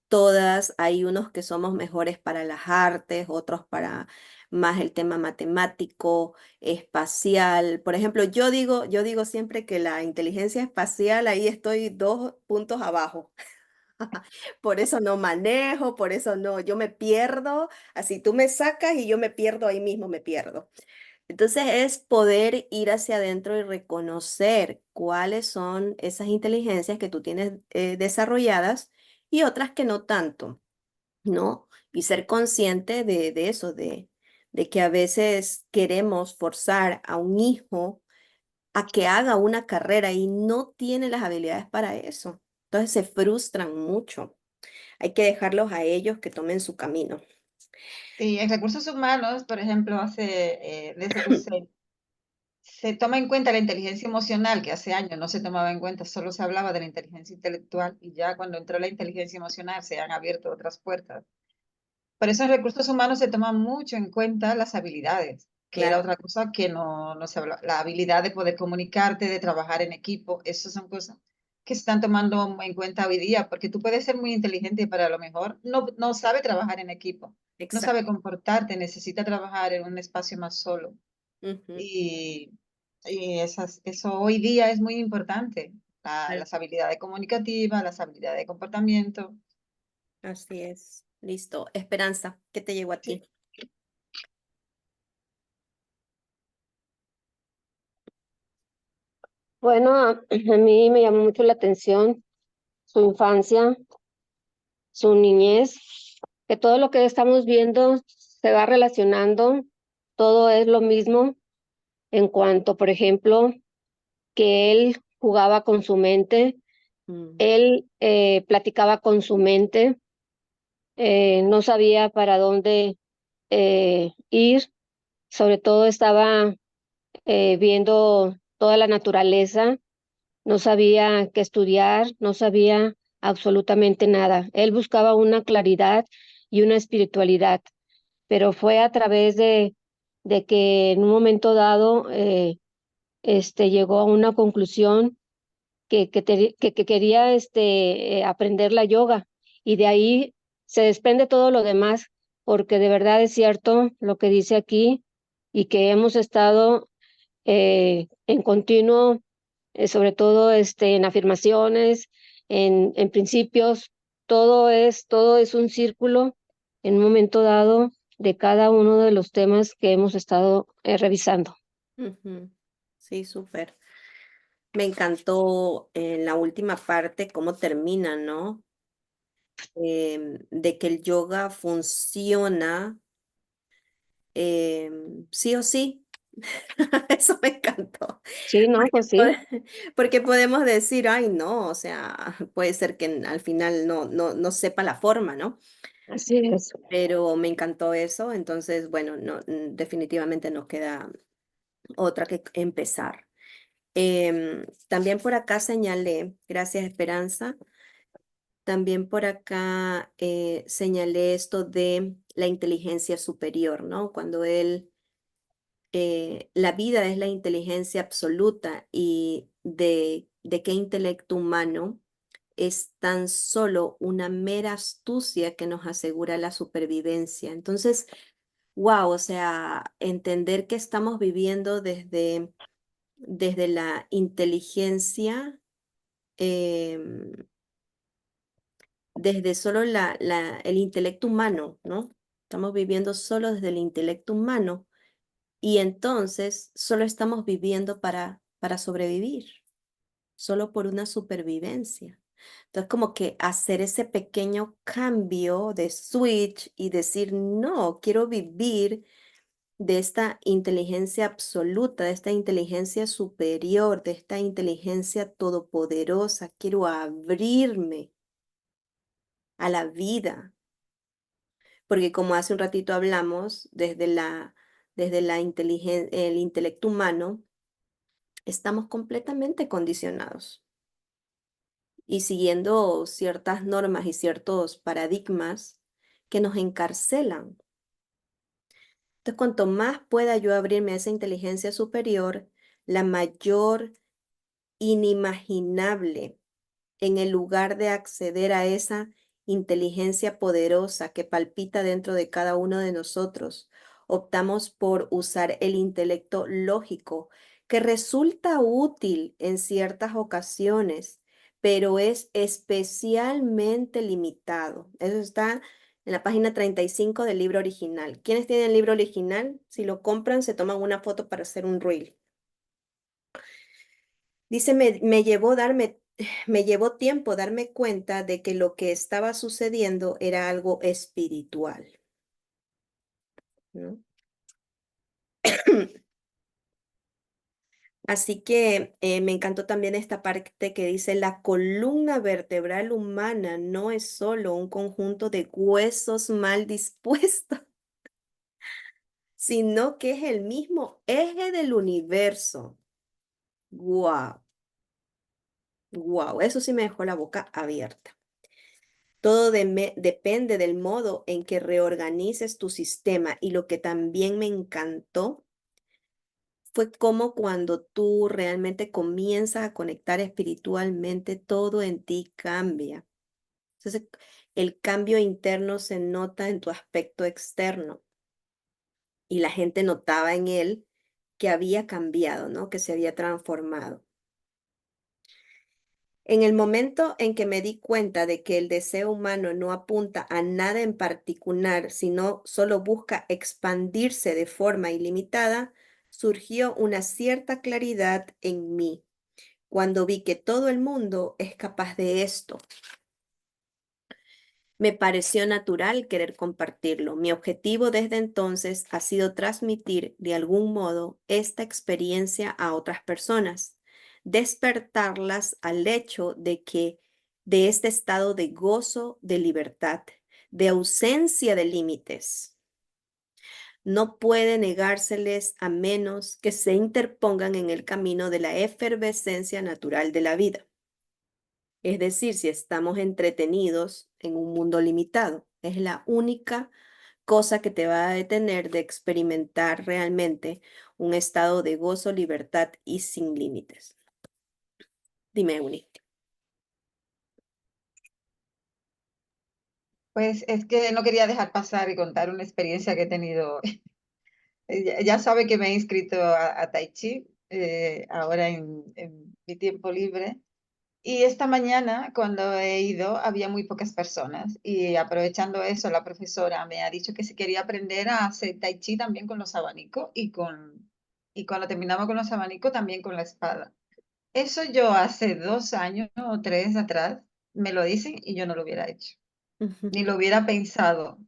todas. Hay unos que somos mejores para las artes, otros para más el tema matemático, espacial. Por ejemplo, yo digo siempre que la inteligencia espacial, ahí estoy 2 puntos abajo. Por eso no manejo, por eso no, yo me pierdo, así tú me sacas y yo me pierdo ahí mismo, me pierdo. Entonces es poder ir hacia adentro y reconocer cuáles son esas inteligencias que tú tienes desarrolladas y otras que no tanto, ¿no? Y ser consciente de eso, de que a veces queremos forzar a un hijo a que haga una carrera y no tiene las habilidades para eso. Entonces se frustran mucho. Hay que dejarlos a ellos que tomen su camino. sí, en recursos humanos, por ejemplo, desde que se toma en cuenta la inteligencia emocional, que hace años no se tomaba en cuenta, solo se hablaba de la inteligencia intelectual, y ya cuando entró la inteligencia emocional se han abierto otras puertas. Por eso en recursos humanos se toman mucho en cuenta las habilidades, que era Claro, otra cosa que no se habla. La habilidad de poder comunicarte, de trabajar en equipo, esas son cosas que se están tomando en cuenta hoy día, porque tú puedes ser muy inteligente, pero a lo mejor no sabe trabajar en equipo, no exacto. sabe comportarte, necesita trabajar en un espacio más solo. Ujú, Y, eso hoy día es muy importante, claro, las habilidades comunicativas, las habilidades de comportamiento. así es. Listo. Esperanza, ¿qué te llegó a Sí. ti? Bueno, a mí me llamó mucho la atención su infancia, su niñez, que todo lo que estamos viendo se va relacionando, todo es lo mismo en cuanto, por ejemplo, que él jugaba con su mente, Mm, él platicaba con su mente, no sabía para dónde ir, sobre todo estaba viendo toda la naturaleza. No sabía qué estudiar, no sabía absolutamente nada. Él buscaba una claridad y una espiritualidad, pero fue a través de que en un momento dado llegó a una conclusión que quería aprender la yoga y de ahí se desprende todo lo demás, porque de verdad es cierto lo que dice aquí y que hemos estado en continuo sobre todo en afirmaciones, en principios, todo es un círculo en un momento dado de cada uno de los temas que hemos estado revisando. ujú. Sí, súper. Me encantó en la última parte cómo termina, ¿no? De que el yoga funciona sí o sí. Eso me encantó. Sí, no, Porque, pues sí, porque podemos decir, ay, no, o sea, puede ser que al final no sepa la forma, ¿no? así es. Pero me encantó eso, entonces, bueno, no, definitivamente nos queda otra que empezar. También por acá señalé, gracias Esperanza, también por acá señalé esto de la inteligencia superior, ¿no? Cuando la vida es la inteligencia absoluta y de qué intelecto humano es tan solo una mera astucia que nos asegura la supervivencia. Entonces, wow, o sea, entender que estamos viviendo desde la inteligencia, em, desde solo el intelecto humano, ¿no? Estamos viviendo solo desde el intelecto humano y entonces solo estamos viviendo para sobrevivir, solo por una supervivencia. Entonces, como que hacer ese pequeño cambio de switch y decir, no, quiero vivir de esta inteligencia absoluta, de esta inteligencia superior, de esta inteligencia todopoderosa. Quiero abrirme a la vida, porque como hace un ratito hablamos, desde la el intelecto humano, estamos completamente condicionados y siguiendo ciertas normas y ciertos paradigmas que nos encarcelan. Entonces, cuanto más pueda yo abrirme a esa inteligencia superior, la mayor inimaginable en el lugar de acceder a esa inteligencia poderosa que palpita dentro de cada uno de nosotros. Optamos por usar el intelecto lógico, que resulta útil en ciertas ocasiones, pero es especialmente limitado. Eso está en la página 35 del libro original. ¿Quiénes tienen el libro original? Si lo compran, se toman una foto para hacer un reel. Dice, me llevó tiempo darme cuenta de que lo que estaba sucediendo era algo espiritual, ¿no? Así que me encantó también esta parte que dice, la columna vertebral humana no es solo un conjunto de huesos mal dispuestos, sino que es el mismo eje del universo. Wow, wow, eso sí me dejó la boca abierta. Todo depende del modo en que reorganices tu sistema. Y lo que también me encantó fue como cuando tú realmente comienzas a conectar espiritualmente, todo en ti cambia. Entonces, el cambio interno se nota en tu aspecto externo y la gente notaba en él que había cambiado, ¿no? Que se había transformado. En el momento en que me di cuenta de que el deseo humano no apunta a nada en particular, sino solo busca expandirse de forma ilimitada, surgió una cierta claridad en mí cuando vi que todo el mundo es capaz de esto. Me pareció natural querer compartirlo. Mi objetivo desde entonces ha sido transmitir de algún modo esta experiencia a otras personas, despertarlas al hecho de que de este estado de gozo, de libertad, de ausencia de límites, no puede negárseles a menos que se interpongan en el camino de la efervescencia natural de la vida. Es decir, si estamos entretenidos en un mundo limitado, es la única cosa que te va a detener de experimentar realmente un estado de gozo, libertad y sin límites. Dime, Uni. Pues es que no quería dejar pasar y contar una experiencia que he tenido. Ya sabe que me he inscrito a Tai Chi ahora en mi tiempo libre. Y esta mañana, cuando he ido, había muy pocas personas. Y aprovechando eso, la profesora me ha dicho que si quería aprender a hacer Tai Chi también con los abanicos y cuando terminaba con los abanicos también con la espada. Eso yo hace 2 años o 3 atrás me lo dicen y yo no lo hubiera hecho, ni lo hubiera pensado.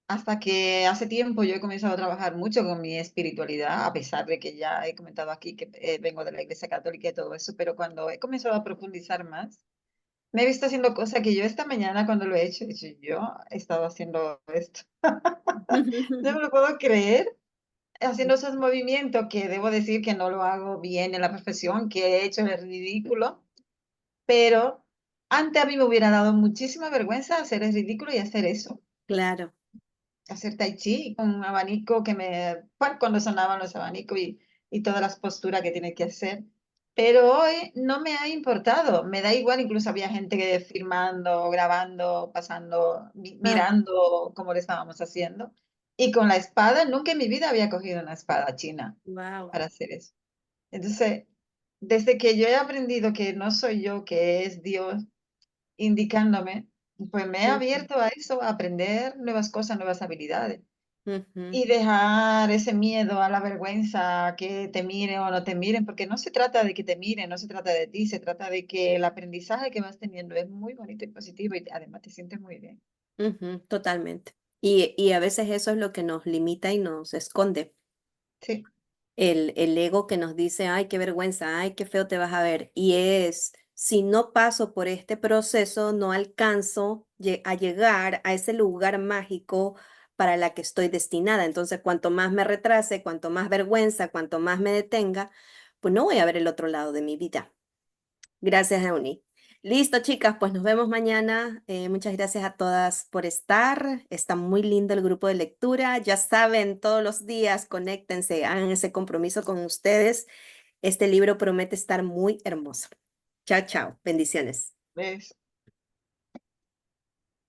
Hasta que hace tiempo yo he comenzado a trabajar mucho con mi espiritualidad, a pesar de que ya he comentado aquí que vengo de la Iglesia Católica y todo eso, pero cuando he comenzado a profundizar más, me he visto haciendo cosas que yo esta mañana cuando lo he hecho, he dicho, yo he estado haciendo esto. No me lo puedo creer, haciendo esos movimientos que debo decir que no lo hago bien en la profesión, que he hecho el ridículo, pero antes a mí me hubiera dado muchísima vergüenza hacer el ridículo y hacer eso. Claro. Hacer tai chi con un abanico que bueno, cuando sonaban los abanicos y todas las posturas que tiene que hacer. Pero hoy no me ha importado, me da igual, incluso había gente que filmando, grabando, pasando, mirando cómo le estábamos haciendo. Y con la espada, nunca en mi vida había cogido una espada china Wow. para hacer eso. Entonces, desde que yo he aprendido que no soy yo, que es Dios indicándome, pues me he abierto a eso, a aprender nuevas cosas, nuevas habilidades. Y dejar ese miedo a la vergüenza, a que te miren o no te miren, porque no se trata de que te miren, no se trata de ti, se trata de que el aprendizaje que vas teniendo es muy bonito y positivo y además te sientes muy bien. Totalmente. Y a veces eso es lo que nos limita y nos esconde. Sí, El ego que nos dice, ay, qué vergüenza, ay, qué feo te vas a ver. Y es, si no paso por este proceso, no alcanzo a llegar a ese lugar mágico para la que estoy destinada. Entonces, cuanto más me retrase, cuanto más vergüenza, cuanto más me detenga, pues no voy a ver el otro lado de mi vida. Gracias, Euni. Listo, chicas, pues nos vemos mañana. Muchas gracias a todas por estar. Está muy lindo el grupo de lectura. Ya saben, todos los días conéctense, hagan ese compromiso con ustedes. Este libro promete estar muy hermoso. Chao, chao. Bendiciones. ¿ves?